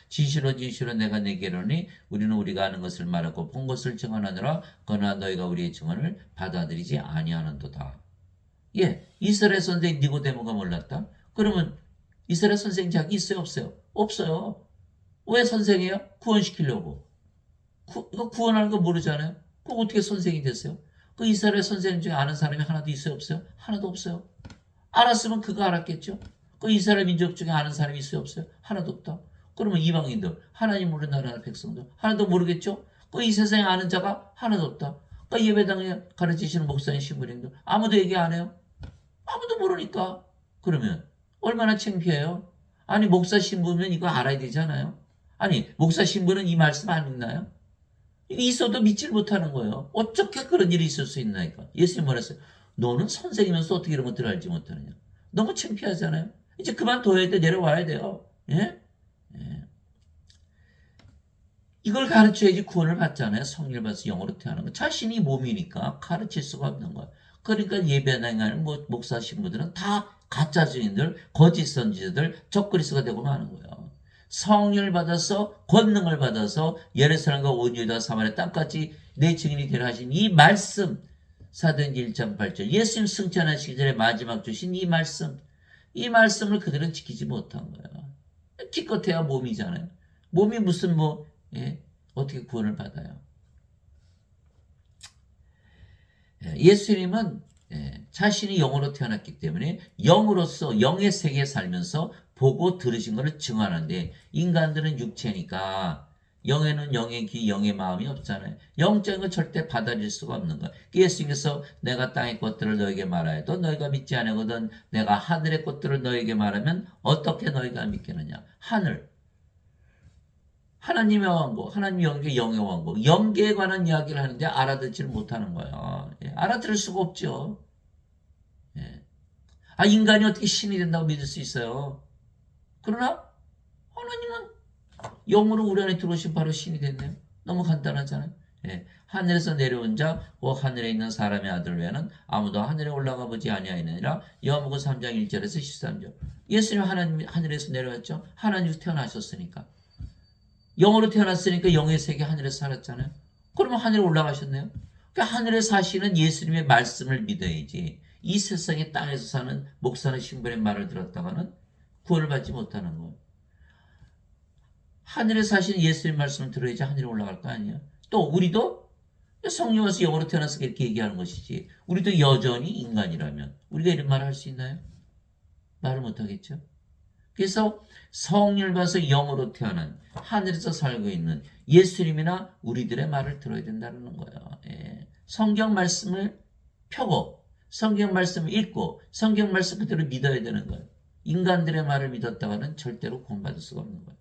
[SPEAKER 1] 진실로 진실로 내가 내게 이르노니 우리는 우리가 아는 것을 말하고 본 것을 증언하느라 그러나 너희가 우리의 증언을 받아들이지 아니하는도다. 예, 이스라엘 선생 니고데모가 몰랐다? 그러면 이스라엘 선생 자기 있어요 없어요? 없어요. 왜 선생이에요? 구원시키려고. 이거 구원하는 거 모르잖아요. 그럼 어떻게 선생이 됐어요? 그 이스라엘 선생 중에 아는 사람이 하나도 있어요 없어요? 하나도 없어요. 알았으면 그거 알았겠죠. 그 이스라엘 민족 중에 아는 사람이 있어요 없어요? 하나도 없다. 그러면 이방인들, 하나님 모르는 나라 백성들 하나도 모르겠죠. 그 이 세상에 아는 자가 하나도 없다. 그 예배당에 가르치시는 목사님 신부님들 아무도 얘기 안 해요. 아무도 모르니까. 그러면 얼마나 창피해요. 아니 목사 신부면 이거 알아야 되잖아요. 아니 목사 신부는 이 말씀 안 읽나요? 있어도 믿질 못하는 거예요. 어떻게 그런 일이 있을 수 있나니까. 예수님 말했어요. 너는 선생이면서 어떻게 이런 것들을 알지 못하느냐. 너무 창피하잖아요. 이제 그만둬야 돼. 내려와야 돼요. 예? 예. 이걸 가르쳐야지 구원을 받잖아요. 성령을 받아서 영으로 태어나는 거. 자신이 몸이니까 가르칠 수가 없는 거야. 그러니까 예배당하는 목사 신부들은 다 가짜 증인들, 거짓 선지자들, 적그리스도가 되고 마는 거예요. 성령을 받아서 권능을 받아서 예루살렘과 온 유다 사마리아 땅까지 내 증인이 되라 하신 이 말씀 사도행전 1장 8절 예수님 승천하시기 전에 마지막 주신 이 말씀을 그들은 지키지 못한 거예요. 기껏해야 몸이잖아요. 몸이 무슨 어떻게 구원을 받아요? 예수님은 자신이 영으로 태어났기 때문에 영으로서 영의 세계에 살면서 보고 들으신 것을 증언하는데 인간들은 육체니까 영에는 영의 귀, 영의 마음이 없잖아요. 영적인 건 절대 받아들일 수가 없는 거예요. 예수님께서 내가 땅의 것들을 너에게 말하여도 너희가 믿지 않거든 내가 하늘의 것들을 너에게 말하면 어떻게 너희가 믿겠느냐. 하나님의 왕국, 하나님 영계, 영의 왕국, 영계에 관한 이야기를 하는데 알아듣지를 못하는 거예요. 알아들을 수가 없죠. 인간이 어떻게 신이 된다고 믿을 수 있어요? 그러나 하나님은 영으로 우리 안에 들어오신 바로 신이 됐네요. 너무 간단하잖아요. 하늘에서 내려온 자, 하늘에 있는 사람의 아들 외에는 아무도 하늘에 올라가 보지 아니하느니라. 요한복음 3장 1절에서 13절. 예수님 하나님 하늘에서 내려왔죠. 하나님께서 태어나셨으니까. 영으로 태어났으니까 영의 세계 하늘에서 살았잖아요. 그러면 하늘에 올라가셨네요. 그러니까 하늘에 사시는 예수님의 말씀을 믿어야지 이 세상의 땅에서 사는 목사나 신부의 말을 들었다가는 구원을 받지 못하는 거예요. 하늘에 사시는 예수님의 말씀을 들어야지 하늘에 올라갈 거 아니에요. 또 우리도 성령 와서 영으로 태어나서 이렇게 얘기하는 것이지 우리도 여전히 인간이라면 우리가 이런 말을 할 수 있나요? 말을 못하겠죠. 그래서 성령을 받아서 영으로 태어난 하늘에서 살고 있는 예수님이나 우리들의 말을 들어야 된다는 거예요. 성경 말씀을 펴고 성경 말씀을 읽고 성경 말씀 그대로 믿어야 되는 거예요. 인간들의 말을 믿었다가는 절대로 구원받을 수가 없는 거예요.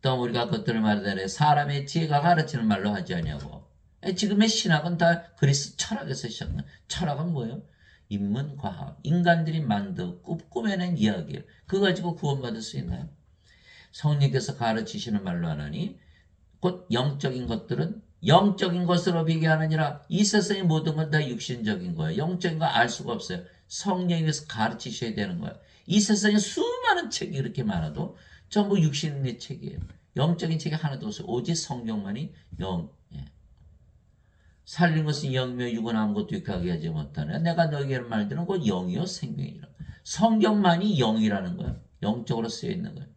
[SPEAKER 1] 또 우리가 그것들을 말하되 사람의 지혜가 가르치는 말로 하지 아니하고 지금의 신학은 다 그리스 철학에서 시작한 철학은 뭐예요? 인문과학, 인간들이 만들고 꾸며낸 이야기 그거 가지고 구원받을 수 있나요? 성령께서 가르치시는 말로 하나니 곧 영적인 것들은 영적인 것으로 비교하느니라. 이 세상의 모든 건 다 육신적인 거예요. 영적인 거 알 수가 없어요. 성령께서 가르치셔야 되는 거예요. 이 세상에 수많은 책이 이렇게 많아도 전부 육신의 책이에요. 영적인 책이 하나도 없어요. 오직 성경만이 영. 살린 것은 영이며 육은 아무것도 유익하게 하지 못하네. 내가 너에게 하는 말들은 곧 영이요 생명이라. 성경만이 영이라는 거예요. 영적으로 쓰여 있는 거예요.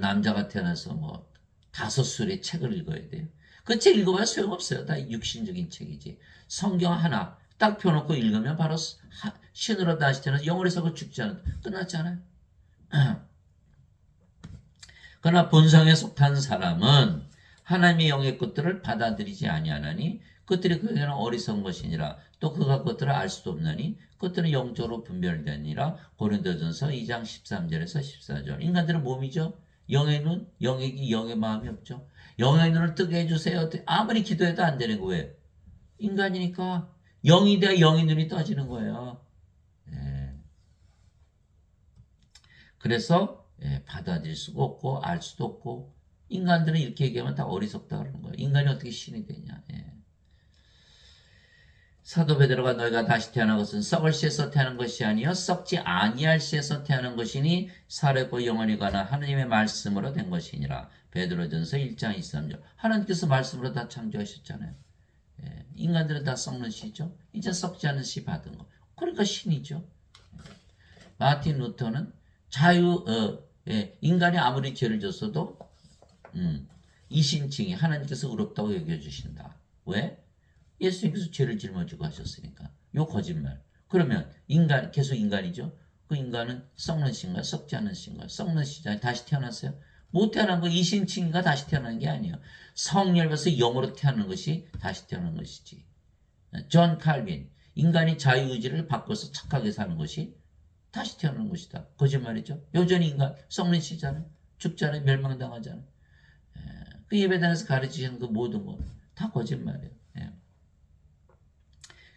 [SPEAKER 1] 남자가 태어나서 5술의 책을 읽어야 돼요. 그 책 읽어봐야 소용없어요. 다 육신적인 책이지. 성경 하나 딱 펴놓고 읽으면 바로 신으로 다시 태어나서 영으로 해서 죽지 않아. 끝났잖아요. 그러나 본성에 속한 사람은 하나님의 영의 것들을 받아들이지 아니하나니 그것들이 그에게는 어리석은 것이니라. 또 그가 그것들을 알 수도 없나니 그것들은 영적으로 분별되니라. 고린도전서 2장 13절에서 14절. 인간들은 몸이죠. 영의 눈, 영의 귀, 영의 마음이 없죠. 영의 눈을 뜨게 해주세요. 아무리 기도해도 안 되는 거예요. 인간이니까 영이 돼야 영의 눈이 떠지는 거예요. 예. 그래서 받아들일 수가 없고 알 수도 없고 인간들은 이렇게 얘기하면 다 어리석다 그러는 거예요. 인간이 어떻게 신이 되냐. 예. 사도 베드로가 너희가 다시 태어난 것은 썩을 씨에서 태어난 것이 아니요 썩지 아니할 씨에서 태어난 것이니 살았고 영원히 관한 하나님의 말씀으로 된 것이니라. 베드로전서 1장 23절. 하나님께서 말씀으로 다 창조하셨잖아요. 예. 인간들은 다 썩는 씨죠. 이제 썩지 않은 씨 받은 거. 그러니까 신이죠. 마틴 루터는 인간이 아무리 죄를 졌어도 이신칭이 하나님께서 의롭다고 여겨주신다. 왜? 예수님께서 죄를 짊어지고 하셨으니까. 요 거짓말. 그러면 인간 계속 인간이죠. 그 인간은 썩는 씨인가 썩지 않은 씨인가. 썩는 씨잖아요. 다시 태어났어요. 못 태어난 거 이신칭인가 다시 태어난 게 아니에요. 성령에서 영으로 태어난 것이 다시 태어난 것이지. 존 칼빈. 인간이 자유의지를 바꿔서 착하게 사는 것이 다시 태어나는 것이다. 거짓말이죠. 여전히 인간 썩는 씨잖아요. 죽잖아요. 멸망당하잖아요. 그 예배당에서 가르치시는 그 모든 거 다 거짓말이에요. 예.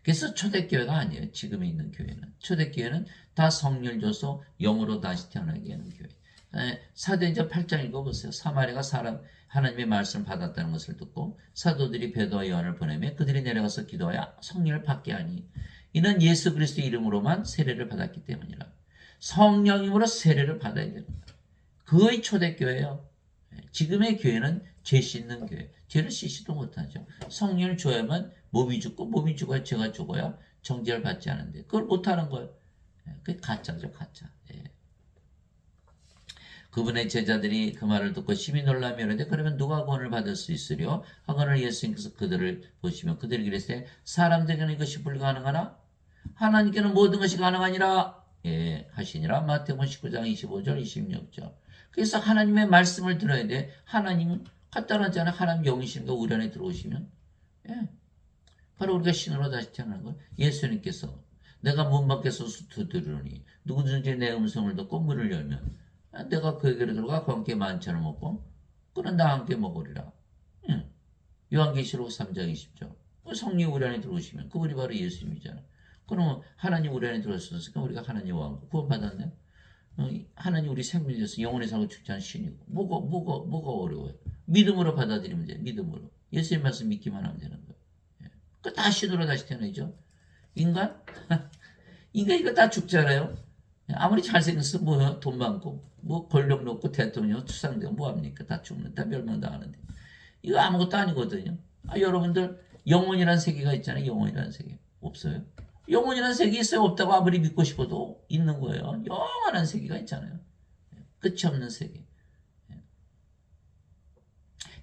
[SPEAKER 1] 그래서 초대교회가 아니에요. 지금 있는 교회는. 초대교회는 다 성령을 줘서 영으로 다시 태어나게 하는 교회. 사도행전 8장 읽어보세요. 사마리아가 하나님의 말씀을 받았다는 것을 듣고 사도들이 베드로와 요한을 보내며 그들이 내려가서 기도하여 성령을 받게 하니 이는 예수 그리스도 이름으로만 세례를 받았기 때문이라. 성령님으로 세례를 받아야 되는 거예요. 그의 초대교회예요. 지금의 교회는 죄 씻는 교회. 죄를 씻지도 못하죠. 성령을 줘야만 몸이 죽고 몸이 죽어야 죄가 죽어야 정죄를 받지 않는데 그걸 못하는 거예요. 그게 가짜죠. 가짜. 예. 그분의 제자들이 그 말을 듣고 심히 놀라며 이르되 그러면 누가 구원을 받을 수 있으리요? 하거늘 예수님께서 그들을 보시며 그들이 이르시되 사람들에게는 이것이 불가능하나 하나님께는 모든 것이 가능하니라 하시니라. 마태복음 19장 25절 26절. 그래서 하나님의 말씀을 들어야 돼. 하나님 간단하지 않아. 하나님 영이신가 우리 안에 들어오시면 바로 우리가 신으로 다시 태어나는 거예요. 예수님께서 내가 문 밖에서 두드리니 누구든지 내 음성을 듣고 문을 열면 내가 그에게로 들어가 그와 함께 만찬을 먹고 그는 나와 함께 먹으리라. 요한계시록 3장 20절. 성령이 우리 안에 들어오시면 그분이 바로 예수님이잖아요. 그러면 하나님 우리 안에 들어왔으니까 우리가 하나님 왕국 구원받았네. 하나님 우리 생명이 되어서 영원히 살고 죽지 않은 신이고 뭐가 어려워요. 믿음으로 받아들이면 돼요. 믿음으로. 예수님 말씀 믿기만 하면 되는 거예요. 그 다 신으로 다시 태어나죠. 인간? 인간 이거 다 죽잖아요. 아무리 잘생겼어 뭐야 돈 많고 뭐 권력 높고 대통령 추상되고 뭐합니까? 다 죽는 다 멸망당하는데 이거 아무것도 아니거든요. 여러분들 영혼이라는 세계가 있잖아요. 영혼이라는 세계 없어요? 영혼이라는 세계 있어요? 없다고 아무리 믿고 싶어도 있는 거예요. 영원한 세계가 있잖아요. 끝이 없는 세계.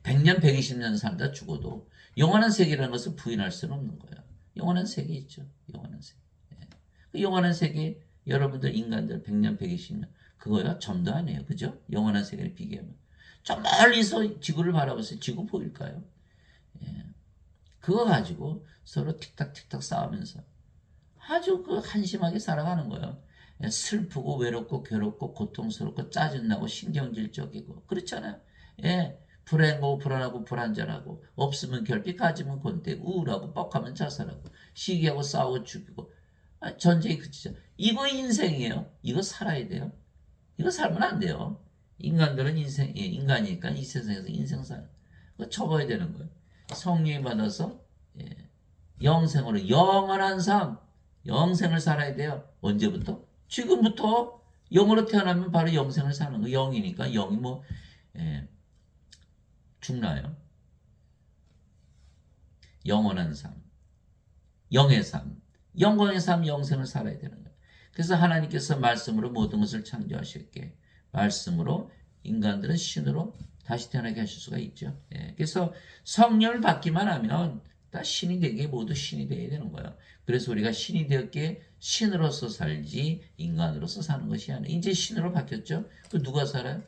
[SPEAKER 1] 100년 120년 살다 죽어도 영원한 세계라는 것을 부인할 수는 없는 거예요. 영원한 세계 있죠. 영원한 세계. 그 영원한 세계 여러분들 인간들 100년 120년 그거야 점도 아니에요. 그죠? 영원한 세계를 비교하면 저 멀리서 지구를 바라보세요. 지구 보일까요? 그거 가지고 서로 틱탁틱탁 싸우면서 아주 그 한심하게 살아가는 거예요. 슬프고 외롭고 괴롭고 고통스럽고 짜증나고 신경질적이고 그렇잖아요. 불행하고 불안하고 불안전하고 없으면 결핍 가지면 권태 우울하고 뻑하면 자살하고 시기하고 싸우고 죽이고 전쟁이 그치죠. 이거 인생이에요. 이거 살아야 돼요. 이거 살면 안 돼요. 인간들은 인간이니까 이 세상에서 인생 사는 그거 접어야 되는 거예요. 성령이 받아서 영생으로 영원한 삶 영생을 살아야 돼요. 언제부터? 지금부터 영으로 태어나면 바로 영생을 사는 거. 영이니까 영이 뭐 죽나요? 영원한 삶, 영의 삶, 영광의 삶, 영생을 살아야 되는 거예요. 그래서 하나님께서 말씀으로 모든 것을 창조하셨기에 말씀으로 인간들은 신으로 다시 태어나게 하실 수가 있죠. 그래서 성령을 받기만 하면 다 신이 되게 모두 신이 되어야 되는 거예요. 그래서 우리가 신이 되었기에 신으로서 살지 인간으로서 사는 것이 아니에요. 이제 신으로 바뀌었죠. 그 누가 살아요?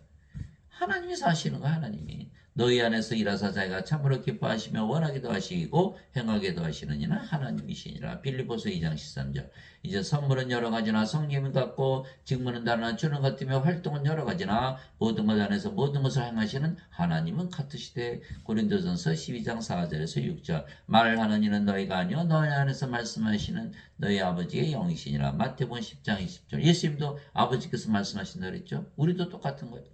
[SPEAKER 1] 하나님이 사시는 거예요. 하나님이. 너희 안에서 일하사 자기가 참으로 기뻐하시며 원하기도 하시고 행하기도 하시는 이는 하나님이시니라. 빌립보서 2장 13절. 이제 선물은 여러 가지나 성김은 같고 직무는 다르나 주는 같으며 활동은 여러 가지나 모든 것 안에서 모든 것을 행하시는 하나님은 같으시되. 고린도전서 12장 4절에서 6절. 말을 하는 이는 너희가 아니요 너희 안에서 말씀하시는 너희 아버지의 영이시니라. 마태복음 10장 20절. 예수님도 아버지께서 말씀하신다 그랬죠. 우리도 똑같은 거예요.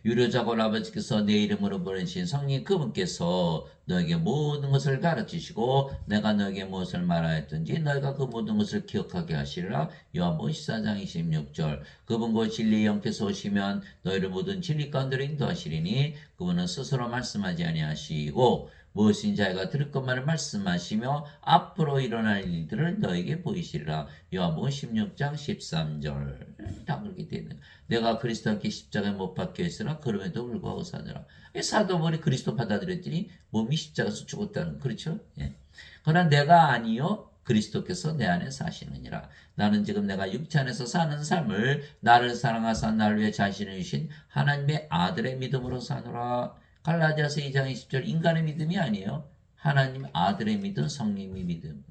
[SPEAKER 1] 유료자고 아버지께서 내 이름으로 보내신 성령 그분께서 너에게 모든 것을 가르치시고 내가 너에게 무엇을 말하였든지 너희가 그 모든 것을 기억하게 하시리라. 요한복음 14장 26절. 그분 곧 진리의 영께서 오시면 너희를 모든 진리 가운데로 인도하시리니 그분은 스스로 말씀하지 아니하시고 무엇인 자기가 들을 것만을 말씀하시며 앞으로 일어날 일들을 너에게 보이시리라. 요한복음 16장 13절. 다 그렇게 되어 있는. 내가 그리스도께 십자가에 못 박혀 있으나 그럼에도 불구하고 사느라. 사도벌이 그리스도 받아들였더니 몸이 십자가에서 죽었다는, 그렇죠? 예. 그러나 내가 아니요 그리스도께서 내 안에 사시느니라. 나는 지금 내가 육체 안에서 사는 삶을 나를 사랑하사 나를 위해 자신을 주신 하나님의 아들의 믿음으로 사노라. 갈라디아서 2장 20절. 인간의 믿음이 아니에요. 하나님 아들의 믿음, 성령의 믿음.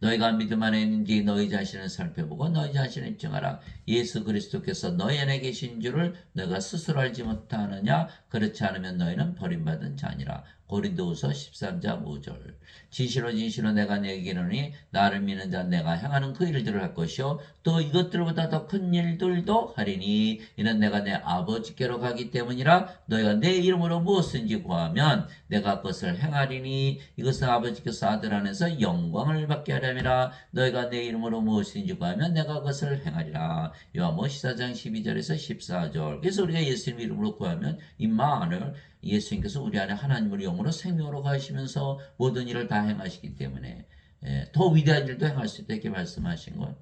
[SPEAKER 1] 너희가 믿음 안에 있는지 너희 자신을 살펴보고 너희 자신을 입증하라. 예수 그리스도께서 너희 안에 계신 줄을 너희가 스스로 알지 못하느냐? 그렇지 않으면 너희는 버림받은 자니라. 고린도후서 13장 5절. 진실로 내가 내게 이르노니 나를 믿는 자 내가 행하는 그 일들을 할 것이요 또 이것들보다 더 큰 일들도 하리니 이는 내가 내 아버지께로 가기 때문이라. 너희가 내 이름으로 무엇인지 구하면 내가 그것을 행하리니 이것은 아버지께서 아들 안에서 영광을 받게 하려니라. 너희가 내 이름으로 무엇인지 구하면 내가 그것을 행하리라. 요한복음 14장 12절에서 14절. 그래서 우리가 예수님 이름으로 구하면 임마누엘, 예수님께서 우리 안에 하나님을 영으로 생명으로 가시면서 모든 일을 다 행하시기 때문에 더 위대한 일도 행할 수 있다 이렇게 말씀하신 건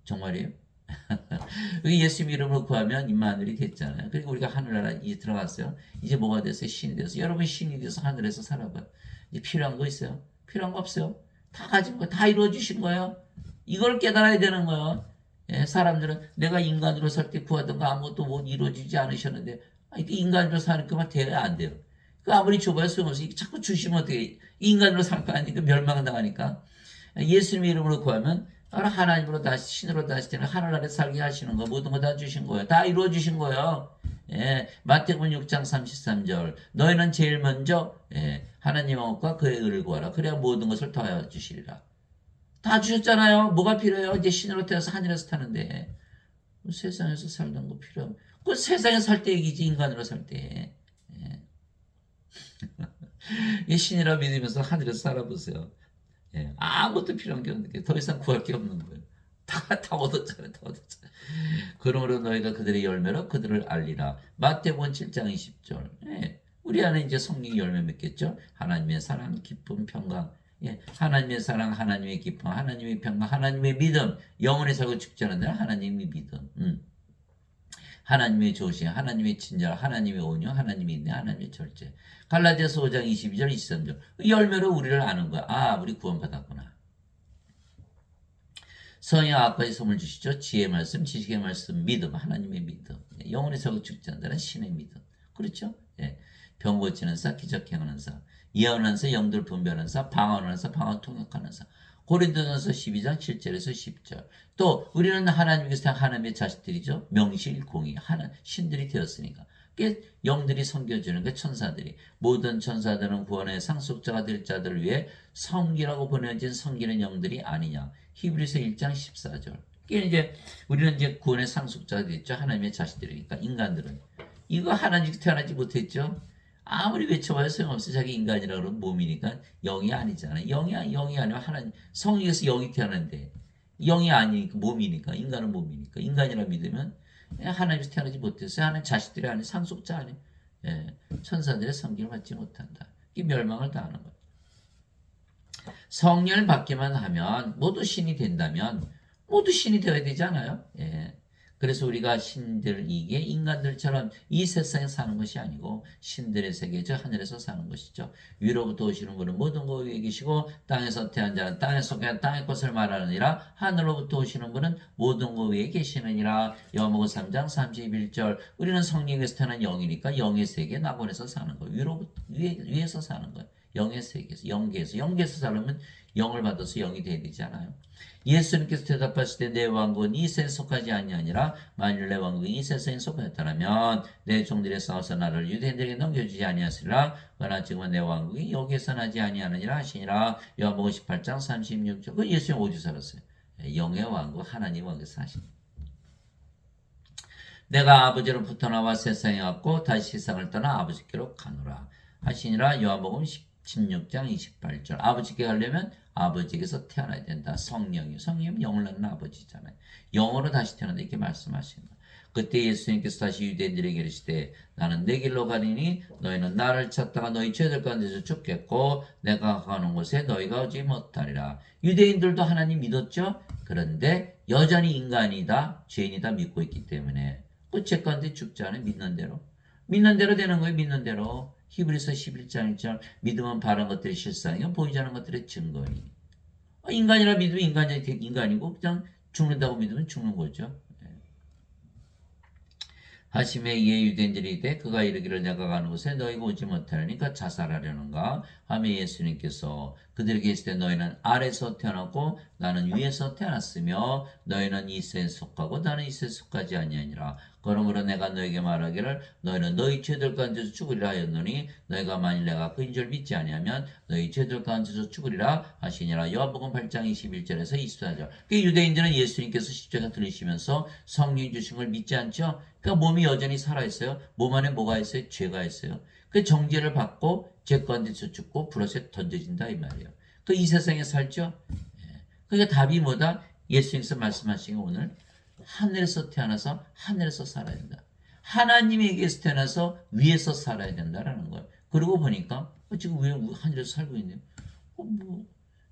[SPEAKER 1] 정말이에요. 예수님 이름으로 구하면 임마누엘이 됐잖아요. 그리고 우리가 하늘나라 이제 들어갔어요. 이제 뭐가 됐어요? 신이 됐어요. 여러분 신이 돼서 하늘에서 살아봐요. 이제 필요한 거 있어요? 필요한 거 없어요? 다 가진 거 다 이루어 주신 거예요. 이걸 깨달아야 되는 거예요. 사람들은 내가 인간으로 살 때 구하던 거 아무것도 못 이루어지지 않으셨는데 이게 인간으로 사는 것만 돼야 안 돼요. 그 아무리 줘봐야 소용없어. 자꾸 주시면 어떻게 인간으로 살 거 아니니까 멸망당하니까. 예수님 이름으로 구하면 하나님으로 다시 신으로 다시 되는 하늘 아래 살게 하시는 거 모든 거 다 주신 거예요. 다 이루어 주신 거예요. 마태복음 6장 33절. 너희는 제일 먼저 하나님의 것과 그의 의를 구하라. 그래야 모든 것을 더하여 주시리라. 다 주셨잖아요. 뭐가 필요해요? 이제 신으로 태어서 하늘에서 타는데 세상에서 살던 거 필요하면 그 세상에 살 때 얘기지. 인간으로 살 때. 이 신이라 믿으면서 하늘에서 살아보세요. 아무것도 필요한 게 없는 게 더 이상 구할 게 없는 거예요. 다 얻었잖아요. 다 얻었잖아요. 그러므로 너희가 그들의 열매로 그들을 알리라. 마태복음 7장 20절. 우리 안에 이제 성령의 열매 맺겠죠. 하나님의 사랑, 기쁨, 평강. 하나님의 사랑, 하나님의 기쁨, 하나님의 평강, 하나님의 믿음. 영원히 살고 죽지 않는 데는 하나님의 믿음. 하나님의 조심, 하나님의 친절, 하나님의 온유, 하나님의 인내, 하나님의 절제. 갈라디아서 5장 22절, 23절. 열매로 우리를 아는 거야. 아, 우리 구원받았구나. 성령 아까지 선물 주시죠. 지혜의 말씀, 지식의 말씀, 믿음, 하나님의 믿음. 영원히 살고 죽지 않는다는 신의 믿음. 그렇죠? 병 고치는 사, 기적 행하는 사, 예언하는 사, 영들 분별하는 사, 방언하는 사, 방언 통역하는 사. 고린도전서 12장 7절에서 10절. 또 우리는 하나님께서 하나님의 자식들이죠. 명실공히 신들이 되었으니까. 영들이 섬겨주는 게 천사들이. 모든 천사들은 구원의 상속자가 될 자들을 위해 섬기라고 보내진 섬기는 영들이 아니냐. 히브리서 1장 14절. 이제 우리는 이제 구원의 상속자가 됐죠. 하나님의 자식들이니까. 인간들은 이거 하나님 태어나지 못했죠. 아무리 외쳐봐야 소용없어. 자기 인간이라고 그러면 몸이니까 영이 아니잖아. 영이 아니면 하나님 성령에서 영이 태어났는데 영이 아니니까 몸이니까 인간은 몸이니까 인간이라 믿으면 하나님에서 태어나지 못했어요. 하나님 자식들이 아니 상속자 아니 천사들의 섬김을 받지 못한다. 이게 멸망을 당하는 거예요. 성령을 받기만 하면 모두 신이 된다면 모두 신이 되어야 되잖아요. 그래서 우리가 신들, 이게 인간들처럼 이 세상에 사는 것이 아니고 신들의 세계, 즉 하늘에서 사는 것이죠. 위로부터 오시는 분은 모든 것 위에 계시고 땅에서 태어난 자는 땅에 속해 땅의 것을 말하느니라. 하늘로부터 오시는 분은 모든 것 위에 계시느니라. 요한복음 3장 31절. 우리는 성령에서 태어난 영이니까 영의 세계 낙원에서 사는 거예요. 위로부터 위에서 사는 거예요. 영의 세계에서, 영계에서 살려면 영을 받아서 영이 돼야 되잖아요. 예수님께서 대답하실 때 내 왕국은 이 세상에 속하지 아니하니라. 만일 내 왕국이 이 세상에 속하였더라면 내 종들이 싸워서 나를 유대인들에게 넘겨주지 아니하시리라. 그러나 지금은 내 왕국이 여기에서 나지 아니하느니라 하시니라. 요한복음 18장 36절. 그 예수님 어디서 살았어요? 영의 왕국, 하나님 왕국에서 하십니다. 내가 아버지로부터 나와 세상에 왔고 다시 세상을 떠나 아버지께로 가노라 하시니라. 요한복음 16장 28절. 아버지께 가려면 아버지께서 태어나야 된다. 성령이면 영을 낳는 아버지잖아요. 영으로 다시 태어난다 이렇게 말씀하십니다. 그때 예수님께서 다시 유대인들에게 이르시되 나는 내 길로 가리니 너희는 나를 찾다가 너희 죄들 가운데서 죽겠고 내가 가는 곳에 너희가 오지 못하리라. 유대인들도 하나님 믿었죠. 그런데 여전히 인간이다, 죄인이다 믿고 있기 때문에 그 죄 가운데 죽지 않아요. 믿는 대로 되는 거예요. 믿는 대로. 히브리서 11장 1절. 믿음은 바른 것들의 실상이요 보이지 않는 것들의 증거니. 인간이라 믿으면 인간이고 그냥 죽는다고 믿으면 죽는 거죠. 하심에 이에 유대인들이 이르되 그가 이르기를 내가 가는 곳에 너희가 오지 못하려니까 자살하려는가 하며 예수님께서 그들에게 이르시되 너희는 아래서 태어났고 나는 위에서 태어났으며 너희는 이 세에 속하고 나는 이 세에 속하지 아니하니라. 그러므로 내가 너희에게 말하기를 너희는 너희 죄들 가운데서 죽으리라 하였노니 너희가 만일 내가 그인 줄 믿지 아니하면 너희 죄들 가운데서 죽으리라 하시니라. 요한복음 8장 21절에서 24절. 유대인들은 예수님께서 십자가 들으시면서 성령 주신 걸 믿지 않죠. 그러니까 몸이 여전히 살아있어요. 몸 안에 뭐가 있어요? 죄가 있어요. 그 정죄를 받고 죄 가운데서 죽고 불옷에 던져진다 이 말이에요. 그 이 세상에 살죠. 그러니까 답이 뭐다? 예수님께서 말씀하신 게 오늘 하늘에서 태어나서 하늘에서 살아야 된다. 하나님에게서 태어나서 위에서 살아야 된다라는 거예요. 그러고 보니까 지금 왜 하늘에서 살고 있네요. 뭐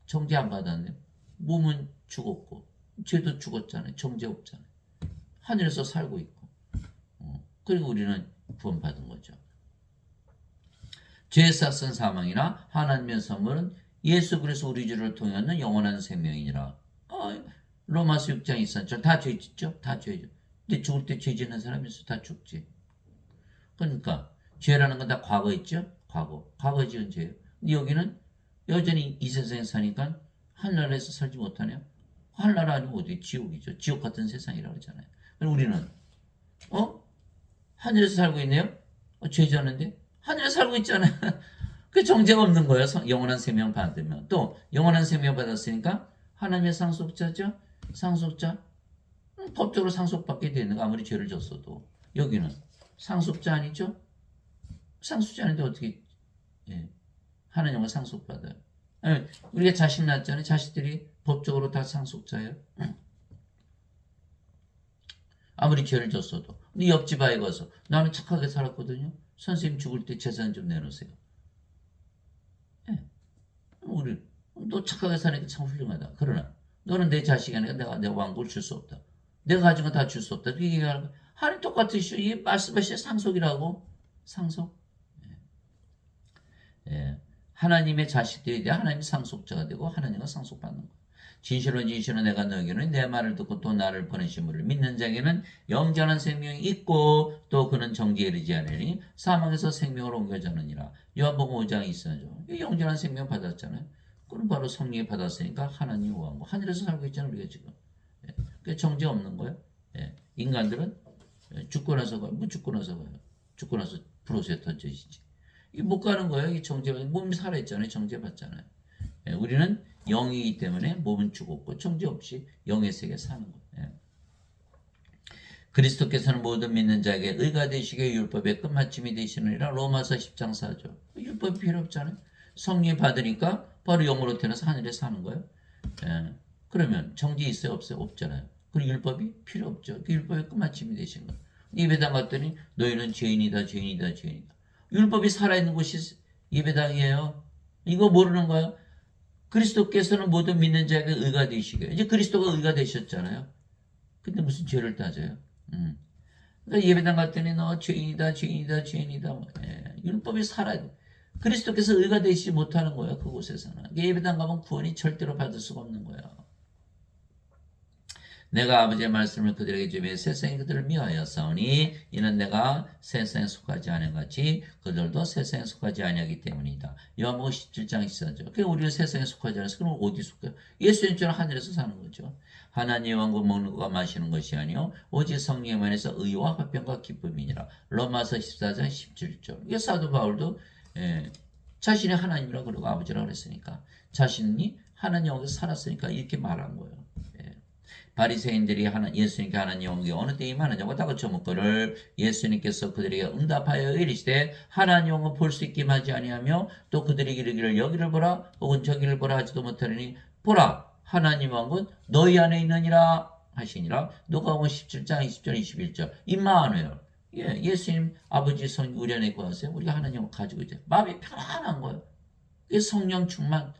[SPEAKER 1] 정죄 안 받았네요. 몸은 죽었고 죄도 죽었잖아요. 정죄 없잖아요. 하늘에서 살고 있고 그리고 우리는 구원받은 거죠. 죄의 삭은 사망이나 하나님의 선물은 예수 그리스도 우리 주를 통하는 영원한 생명이니라. 로마서 6장 23절. 다 죄 짓죠? 다 죄죠. 근데 죽을 때 죄 짓는 사람이 있어. 다 죽지. 그러니까 죄라는 건 다 과거 있죠? 과거 지은 죄예요. 근데 여기는 여전히 이 세상에 사니까 하늘나라에서 살지 못하네요. 하늘나라 아니면 어디 지옥이죠. 지옥 같은 세상이라고 그러잖아요. 우리는 하늘에서 살고 있네요. 죄 지었는데 하늘에서 살고 있잖아요. 그 정죄가 없는 거예요. 영원한 생명 받으면. 또 영원한 생명 받았으니까 하나님의 상속자죠. 상속자. 법적으로 상속받게 되는 거 아무리 죄를 졌어도. 여기는 상속자 아니죠? 상속자 아닌데 어떻게 하나님과 상속받아요. 우리가 자식 낳았잖아요. 자식들이 법적으로 다 상속자예요. 아무리 죄를 졌어도. 근데 옆집 아이 가서 나는 착하게 살았거든요. 선생님 죽을 때 재산 좀 내놓으세요. 우리 너 착하게 사니까 참 훌륭하다. 그러나 너는 내 자식이 아니라 내가 내 왕국을 줄 수 없다. 내가 가진 건 다 줄 수 없다. 그게 얘기하는 거야. 하나님 똑같으시오. 이 말씀하신 상속이라고. 상속. 하나님의 자식들이 돼 하나님의 상속자가 되고 하나님과 상속받는 거. 진실로 내가 너에게는 내 말을 듣고 또 나를 보내신 분을 믿는 자에게는 영원한 생명이 있고 또 그는 정죄에 이르지 않으니 사망에서 생명으로 옮겨졌느니라. 요한복음 5장 24절. 영원한 생명 받았잖아요. 그럼 바로 성령이 받았으니까 하나님 왕국 하늘에서 살고 있잖아요. 우리가 지금. 그 정죄 없는 거예요. 인간들은 죽고 나서 가요. 뭐 죽고 나서 가요. 죽고 나서 불옷에 던져지지. 이 못 가는 거예요. 이 정죄 몸이 살아있잖아요. 정죄 받잖아요. 우리는 영이기 때문에 몸은 죽었고 정죄 없이 영의 세계에 사는 거예요. 그리스도께서는 모든 믿는 자에게 의가 되시게 율법의 끝마침이 되시느니라. 로마서 10장 4절. 율법이 필요 없잖아요. 성령 받으니까 바로 영으로 태어나서 하늘에 사는 거예요. 그러면 정죄 있어요? 없어요? 없잖아요. 그리고 율법이 필요 없죠. 그 율법의 끝마침이 되신 거예요. 예배당 갔더니 너희는 죄인이다. 율법이 살아있는 곳이 예배당이에요. 이거 모르는 거예요. 그리스도께서는 모든 믿는 자에게 의가 되시게. 이제 그리스도가 의가 되셨잖아요. 근데 무슨 죄를 따져요? 그러니까 예배당 갔더니 너 죄인이다, 죄인이다, 죄인이다. 율법이 살아야 돼. 그리스도께서 의가 되시지 못하는 거예요. 그곳에서는. 예배당 가면 구원이 절대로 받을 수가 없는 거예요. 내가 아버지의 말씀을 그들에게 주며 세상이 그들을 미워하여 싸우니 이는 내가 세상에 속하지 않은 같이 그들도 세상에 속하지 아니하기 때문이다. 요한복음 17장 14절. 그러니까 우리가 세상에 속하지 않아서 그럼 어디 속해요? 예수님처럼 하늘에서 사는 거죠. 하나님의 왕국 먹는 것과 마시는 것이 아니요 오직 성령에 안에서 의와 화평과 기쁨이니라. 로마서 14장 17절. 이게 사도 바울도 자신이 하나님이라고 그러고 아버지라고 그랬으니까 자신이 하나님 왕국에서 살았으니까 이렇게 말한 거예요. 바리새인들이 예수님께 하나님 왕국이 어느 때에 임하느냐고 다그쳐 묻거를 예수님께서 그들에게 응답하여 이르시되 하나님 왕국 볼 수 있게 하지 아니하며 또 그들이 이르기를 여기를 보라 혹은 저기를 보라 하지도 못하리니 보라 하나님 왕국은 너희 안에 있느니라 하시니라. 누가복음 17장 20절 21절 임마누엘. 예수님 아버지 성 우리 안에 구하세요. 우리가 하나님 왕국 가지고 있죠. 마음이 편안한 거예요. 이게 성령 충만.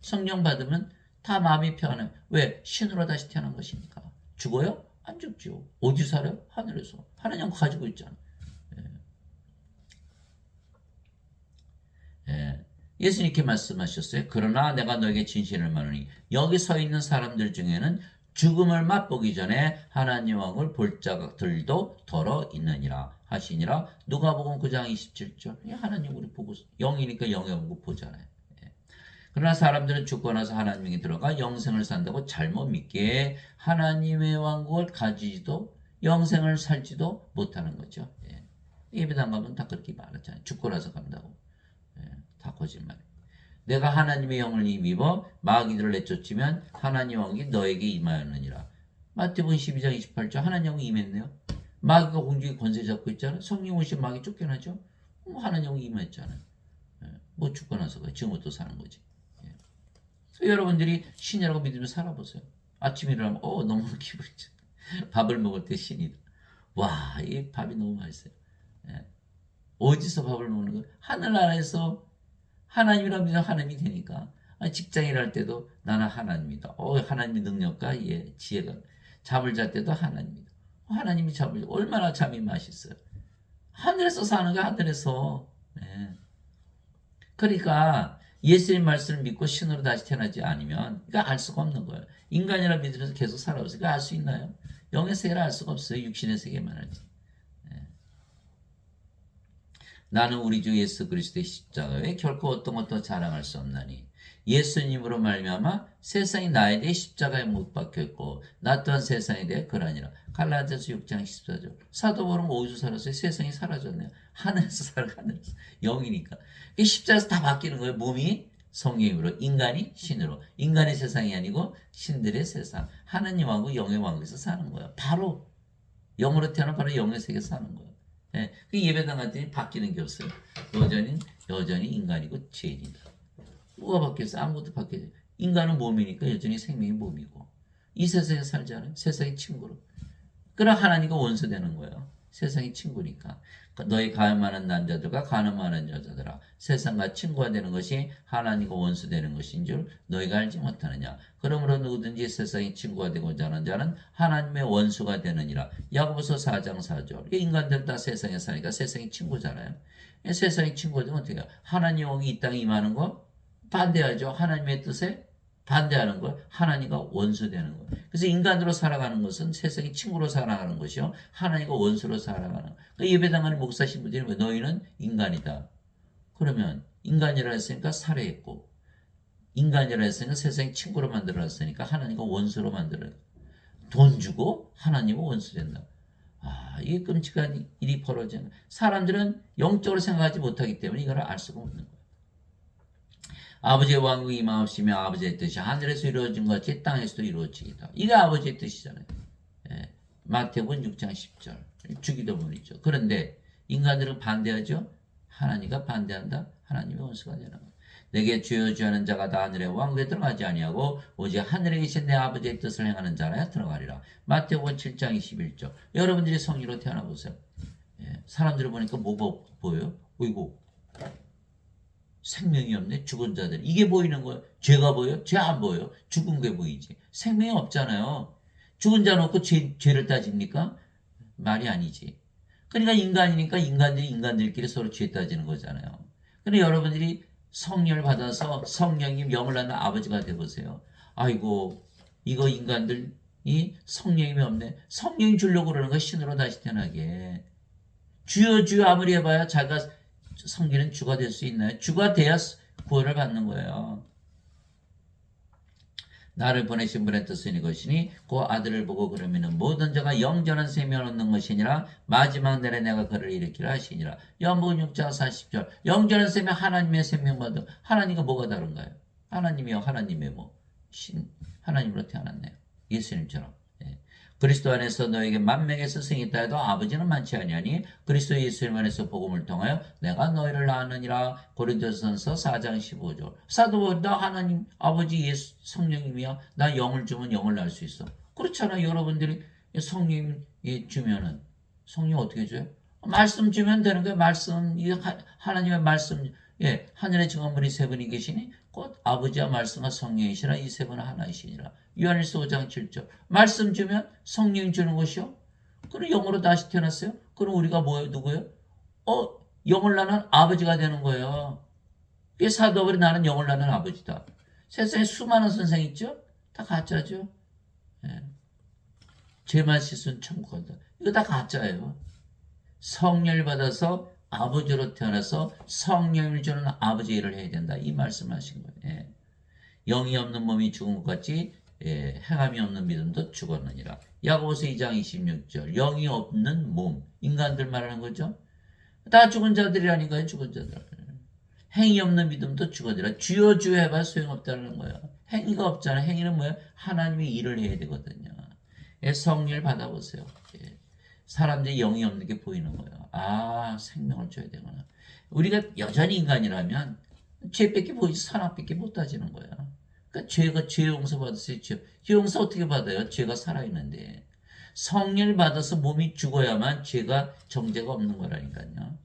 [SPEAKER 1] 성령 받으면 다 마음이 편해. 왜? 신으로 다시 태어난 것이니까. 죽어요? 안 죽죠. 어디 살아요? 하늘에서. 하나님 가지고 있잖아. 예수님께 말씀하셨어요. 그러나 내가 너에게 진실을 말하니 여기 서 있는 사람들 중에는 죽음을 맛보기 전에 하나님 왕을 볼 자들도 더러 있느니라 하시니라. 누가복음 9장 27절. 하나님 우리 보고 영이니까 영의 왕국 보잖아요. 그러나 사람들은 죽고 나서 하나님에게 들어가 영생을 산다고 잘못 믿기에 하나님의 왕국을 가지지도 영생을 살지도 못하는 거죠. 예배당 가면 다 그렇게 말하잖아요. 죽고 나서 간다고. 다 거짓말. 내가 하나님의 영을 입어 마귀들을 내쫓으면 하나님 왕국이 너에게 임하였느니라. 마태복음 12장 28절 하나님 왕국이 임했네요. 마귀가 공중에 권세 잡고 있잖아요. 성령 오신 마귀 쫓겨나죠. 하나님 왕국이 임했잖아요. 뭐 죽고 나서 지금부터 사는 거지. 여러분들이 신이라고 믿으면 살아보세요. 아침에 일어나면 너무 기분이 좋다. 밥을 먹을 때 신이다. 와, 이 밥이 너무 맛있어요. 어디서 밥을 먹는 거예요? 하늘나라에서 하나님이라 믿으면 하나님이 되니까. 직장 일할 때도 나는 하나님이다. 하나님의 능력과 지혜가. 잠을 잘 때도 하나님이다. 하나님이 잠을 얼마나 잠이 맛있어요. 하늘에서 사는 거야, 하늘에서. 그러니까 예수님 말씀을 믿고 신으로 다시 태어나지 않으면 그러니까 알 수가 없는 거예요. 인간이라 믿으면서 계속 살아오세요. 알 수 있나요? 영의 세계를 알 수가 없어요. 육신의 세계만 알지. 나는 우리 주 예수 그리스도의 십자가에 결코 어떤 것도 자랑할 수 없나니 예수님으로 말미암아 세상이 나에 대해 십자가에 못 박혔고 나 또한 세상에 대해 그러니라. 갈라디아서 6장 14절. 사도 바울은 어디서 살았어요? 세상이 사라졌네요. 하늘에서 살아. 하늘에서. 영이니까. 십자가에서 다 바뀌는 거예요. 몸이 성령으로, 인간이 신으로. 인간의 세상이 아니고 신들의 세상. 하나님하고 영의 왕국에서 사는 거예요. 바로 영으로 태어나 바로 영의 세계에서 사는 거예요. 그 예배당 갔더니 바뀌는 게 없어요. 여전히 인간이고 죄인이다. 뭐가 바뀌었어? 아무것도 바뀌지. 인간은 몸이니까 여전히 생명이 몸이고 이 세상에 살잖아요. 세상의 친구로. 그러나 하나님과 원수 되는 거예요. 세상의 친구니까. 너희 가늠하는 남자들과 가늠하는 여자들아 세상과 친구가 되는 것이 하나님과 원수 되는 것인 줄 너희가 알지 못하느냐. 그러므로 누구든지 세상의 친구가 되고자 하는 자는 하나님의 원수가 되느니라. 야고보서 4장 4절. 인간들 다 세상에 사니까 세상의 친구잖아요. 세상의 친구가 되면 어떻게 해요? 하나님 왕이 이 땅에 임하는 거 반대하죠. 하나님의 뜻에 반대하는 거 하나님과 원수되는 거. 그래서 인간으로 살아가는 것은 세상의 친구로 살아가는 것이요. 하나님과 원수로 살아가는 거. 그러니까 예배당하는 목사 신부들이 너희는 인간이다. 그러면 인간이라 했으니까 살해했고 인간이라 했으니까 세상의 친구로 만들어놨으니까 하나님과 원수로 만들어요. 돈 주고 하나님과 원수된다. 이게 끔찍한 일이 벌어지는 사람들은 영적으로 생각하지 못하기 때문에 이걸 알 수가 없는 거예요. 아버지의 왕국이 임하옵시며 아버지의 뜻이 하늘에서 이루어진 것 같이 땅에서도 이루어지이다. 이게 아버지의 뜻이잖아요. 마태복음 6장 10절. 주기도문이죠. 그런데 인간들은 반대하죠. 하나님과 반대한다. 하나님의 원수가 되는 거예요. 내게 주여 주여 하는 자가 다 하늘의 왕국에 들어가지 아니하고 오직 하늘에 계신 내 아버지의 뜻을 행하는 자라야 들어가리라. 마태복음 7장 21절. 여러분들이 성리로 태어나 보세요. 사람들을 보니까 뭐가 보여요? 어이구. 생명이 없네. 죽은 자들. 이게 보이는 거예요. 죄가 보여요? 죄 안 보여요. 죽은 게 보이지. 생명이 없잖아요. 죽은 자 놓고 죄를 따집니까? 말이 아니지. 그러니까 인간이니까 인간들이 인간들끼리 서로 죄 따지는 거잖아요. 근데 여러분들이 성령을 받아서 성령님 영을 낳는 아버지가 되보세요. 아이고 이거 인간들이 성령님이 없네. 성령이 주려고 그러는 거 신으로 다시 태어나게. 주여 주여 아무리 해봐야 자기가 섬기는 주가 될 수 있나요? 주가 돼야 구원을 받는 거예요. 나를 보내신 분의 뜻은 이것이니 그 아들을 보고 그러면은 모든 자가 영전한 생명을 얻는 것이니라. 마지막 날에 내가 그를 일으키라 하시니라. 요한복음 6장 40절. 영전한 생명, 하나님의 생명받은. 하나님과 뭐가 다른가요? 하나님이요, 하나님의 하나님으로 태어났네요. 예수님처럼. 예. 그리스도 안에서 너에게 만명의 스승이 있다 해도 아버지는 많지 아니하니 그리스도 예수님 안에서 복음을 통하여 내가 너희를 낳았느니라. 고린도전서 4장 15절. 사도 바울이 나 하나님 아버지 예수 성령님이야. 나 영을 주면 영을 낳을 수 있어. 그렇잖아요. 여러분들이 성령 주면은 성령 어떻게 줘요? 말씀 주면 되는 거예요. 말씀, 하나님의 말씀. 예, 하늘의 증언물이 세 분이 계시니 곧 아버지와 말씀과 성령이시라. 이 세 분은 하나이시니라. 요한일서 5장 7절. 말씀 주면 성령 주는 것이요. 그럼 영으로 다시 태어났어요. 그럼 우리가 뭐예요? 누구예요? 영을 낳는 아버지가 되는 거예요. 이게 사도 바울이 나는 영을 낳는 아버지다. 세상에 수많은 선생 있죠? 다 가짜죠. 예. 죄만 씻은 천국 간다. 이거 다 가짜예요. 성령을 받아서 아버지로 태어나서 성령을 주는 아버지 일을 해야 된다. 이 말씀하신 거예요. 예. 영이 없는 몸이 죽은 것 같이 행함이 없는 믿음도 죽었느니라. 야고보서 2장 26절. 영이 없는 몸. 인간들 말하는 거죠. 다 죽은 자들이라니까요. 죽은 자들. 행위 없는 믿음도 죽어들라. 주여 주여 해봐 소용없다는 거예요. 행위가 없잖아. 행위는 뭐예요? 하나님의 일을 해야 되거든요. 성령을 받아보세요. 사람들이 영이 없는 게 보이는 거예요. 아, 생명을 줘야 되구나. 우리가 여전히 인간이라면 죄밖에 보이지 사랑밖에 못 따지는 거야. 그러니까 죄 용서 받았어요. 죄 용서 어떻게 받아요? 죄가 살아있는데. 성령을 받아서 몸이 죽어야만 죄가 정죄가 없는 거라니까요.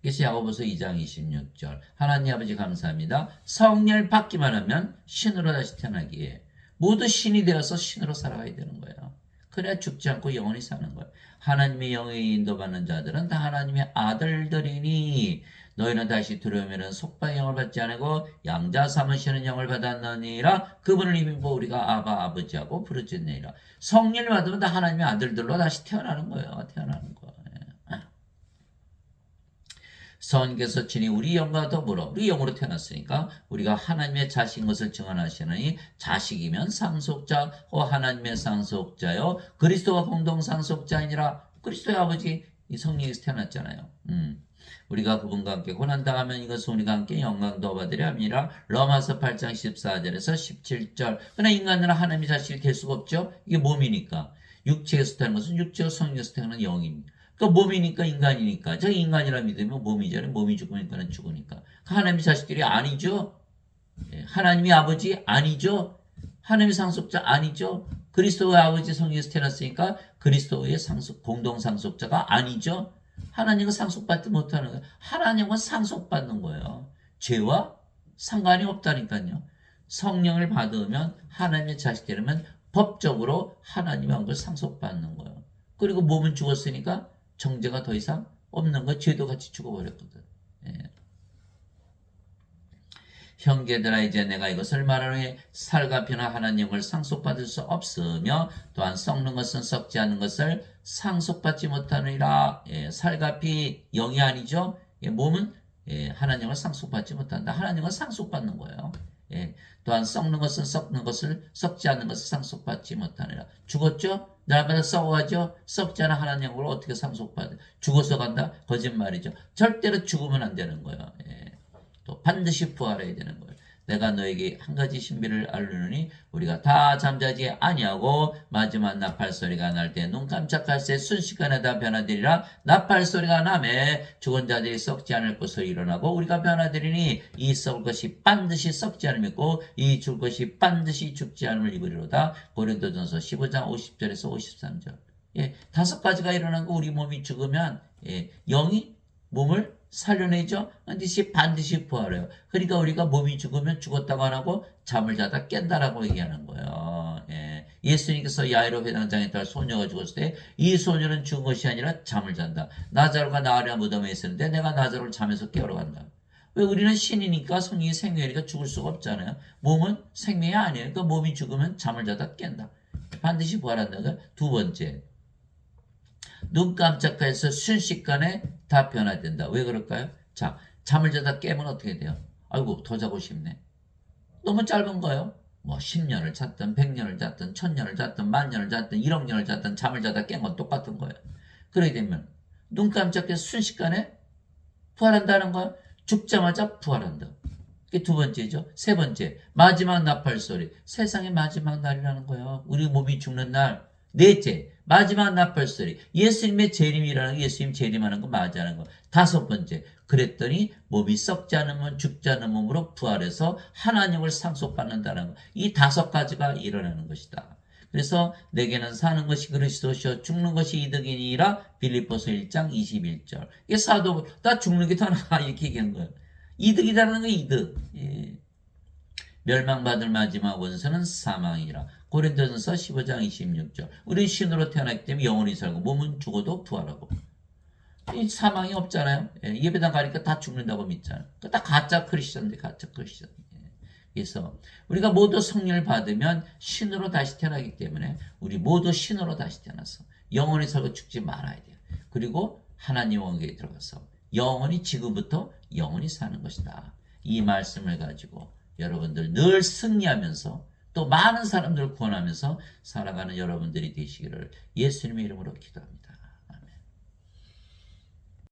[SPEAKER 1] 그래서 야고보서 2장 26절. 하나님 아버지 감사합니다. 성령을 받기만 하면 신으로 다시 태어나기에 모두 신이 되어서 신으로 살아가야 되는 거예요. 그래야 죽지 않고 영원히 사는 거예요. 하나님의 영에 인도받는 자들은 다 하나님의 아들들이니 너희는 다시 들어오면 속박의 영을 받지 않고 양자 삼으시는 영을 받았느니라. 그분을 이미 우리가 아바 아버지하고 부르짖느니라. 성령을 받으면 다 하나님의 아들들로 다시 태어나는 거예요. 태어나는 거예요. 선께서 친히 우리 영과 더불어 우리 영으로 태어났으니까 우리가 하나님의 자식인 것을 증언하시느니 자식이면 상속자 하나님의 상속자요 그리스도와 공동 상속자이니라. 그리스도의 아버지 이 성령에서 태어났잖아요. 우리가 그분과 함께 고난당하면 이것은 우리가 함께 영광도 받으려 함이라. 로마서 8장 14절에서 17절. 그러나 인간은 하나님의 자식이 될 수가 없죠. 이게 몸이니까. 육체에서 태어난 것은 육체와 성령에서 태어난 영입니다. 그러니까 몸이니까 인간이니까. 저 인간이라 믿으면 몸이잖아요. 몸이 죽으니까는 죽으니까. 하나님의 자식들이 아니죠. 하나님의 아버지 아니죠. 하나님의 상속자 아니죠. 그리스도의 아버지 성령에서 태어났으니까 그리스도의 공동 상속자가 아니죠. 하나님은 상속받지 못하는 거예요. 하나님은 상속받는 거예요. 죄와 상관이 없다니까요. 성령을 받으면 하나님의 자식 되려면 법적으로 하나님의 언급을 상속받는 거예요. 그리고 몸은 죽었으니까 정죄가 더 이상 없는 거. 죄도 같이 죽어버렸거든. 예. 형제들아 이제 내가 이것을 말하노니 살갑이나 하나님을 상속받을 수 없으며 또한 썩는 것은 썩지 않는 것을 상속받지 못하느니라. 예, 살갑이 영이 아니죠. 예, 몸은 하나님을 상속받지 못한다. 하나님은 상속받는 거예요. 예, 또한 썩는 것은 썩는 것을 썩지 않는 것을 상속받지 못하느니라. 죽었죠? 날마다 썩어가죠? 썩지 않은 하나님으로 어떻게 상속받아? 죽어서 간다? 거짓말이죠. 절대로 죽으면 안 되는 거예요. 예. 또 반드시 부활해야 되는 거예요. 내가 너에게 한 가지 신비를 알르노니 우리가 다 잠자지 아니하고 마지막 나팔 소리가 날 때 눈 깜짝할 새 순식간에 다 변화되리라. 나팔 소리가 나매 죽은 자들이 썩지 않을 것으로 일어나고 우리가 변화되리니 이 썩을 것이 반드시 썩지 않을 믿고 이 죽을 것이 반드시 죽지 않음을 입으리로다. 고린도전서 15장 50절에서 53절. 예, 5가지가 일어난 거. 우리 몸이 죽으면 영이 몸을 살려내죠. 반드시 부활해요. 그러니까 우리가 몸이 죽으면 죽었다고 안 하고 잠을 자다 깬다라고 얘기하는 거예요. 예. 예수님께서 야이로 회당장에 딸 소녀가 죽었을 때 이 소녀는 죽은 것이 아니라 잠을 잔다. 나자로가 나으랴 무덤에 있었는데 내가 나자로를 잠에서 깨우러 간다. 왜 우리는 신이니까 성령이 생명이니까 죽을 수가 없잖아요. 몸은 생명이 아니에요. 그러니까 몸이 죽으면 잠을 자다 깬다. 반드시 부활한다. 두 번째, 눈 깜짝해서 순식간에 다 변화된다. 왜 그럴까요? 자, 잠을 자다 깨면 어떻게 돼요? 아이고 더 자고 싶네. 너무 짧은 거예요. 뭐 10년을 잤든 100년을 잤든 1000년을 잤든 10,000년을 잤든 1억 년을 잤든 잠을 자다 깬 건 똑같은 거예요. 그러게 되면 눈 깜짝해서 순식간에 부활한다는 거야. 죽자마자 부활한다. 이게 두 번째죠. 세 번째, 마지막 나팔 소리. 세상의 마지막 날이라는 거예요. 우리 몸이 죽는 날. 넷째, 마지막 나팔 소리. 예수님의 재림이라는 거, 예수님 재림하는 거 맞이하는 거. 다섯 번째, 그랬더니 몸이 썩지 않은 몸, 죽지 않은 몸으로 부활해서 하나님을 상속받는다는 거. 이 다섯 가지가 일어나는 것이다. 그래서 내게는 사는 것이 그리스도시요 죽는 것이 이득이니라 빌립보서 1장 21절. 이게 사도보다 죽는 게 더 나아 이렇게 얘기한 거예요. 이득이라는 거 이득. 예. 멸망받을 마지막 원수는 사망이라. 고린도전서 15장 26절. 우리 신으로 태어났기 때문에 영원히 살고 몸은 죽어도 부활하고. 이 사망이 없잖아요. 예. 예배당 가니까 다 죽는다고 믿잖아요. 다 가짜 크리스천인데 가짜 크리스천. 그래서 우리가 모두 성령을 받으면 신으로 다시 태어나기 때문에 우리 모두 신으로 다시 태어나서 영원히 살고 죽지 말아야 돼요. 그리고 하나님 원계에 들어가서 영원히 지금부터 영원히 사는 것이다. 이 말씀을 가지고 여러분들 늘 승리하면서 또 많은 사람들을 구원하면서 살아가는 여러분들이 되시기를 예수님의 이름으로 기도합니다.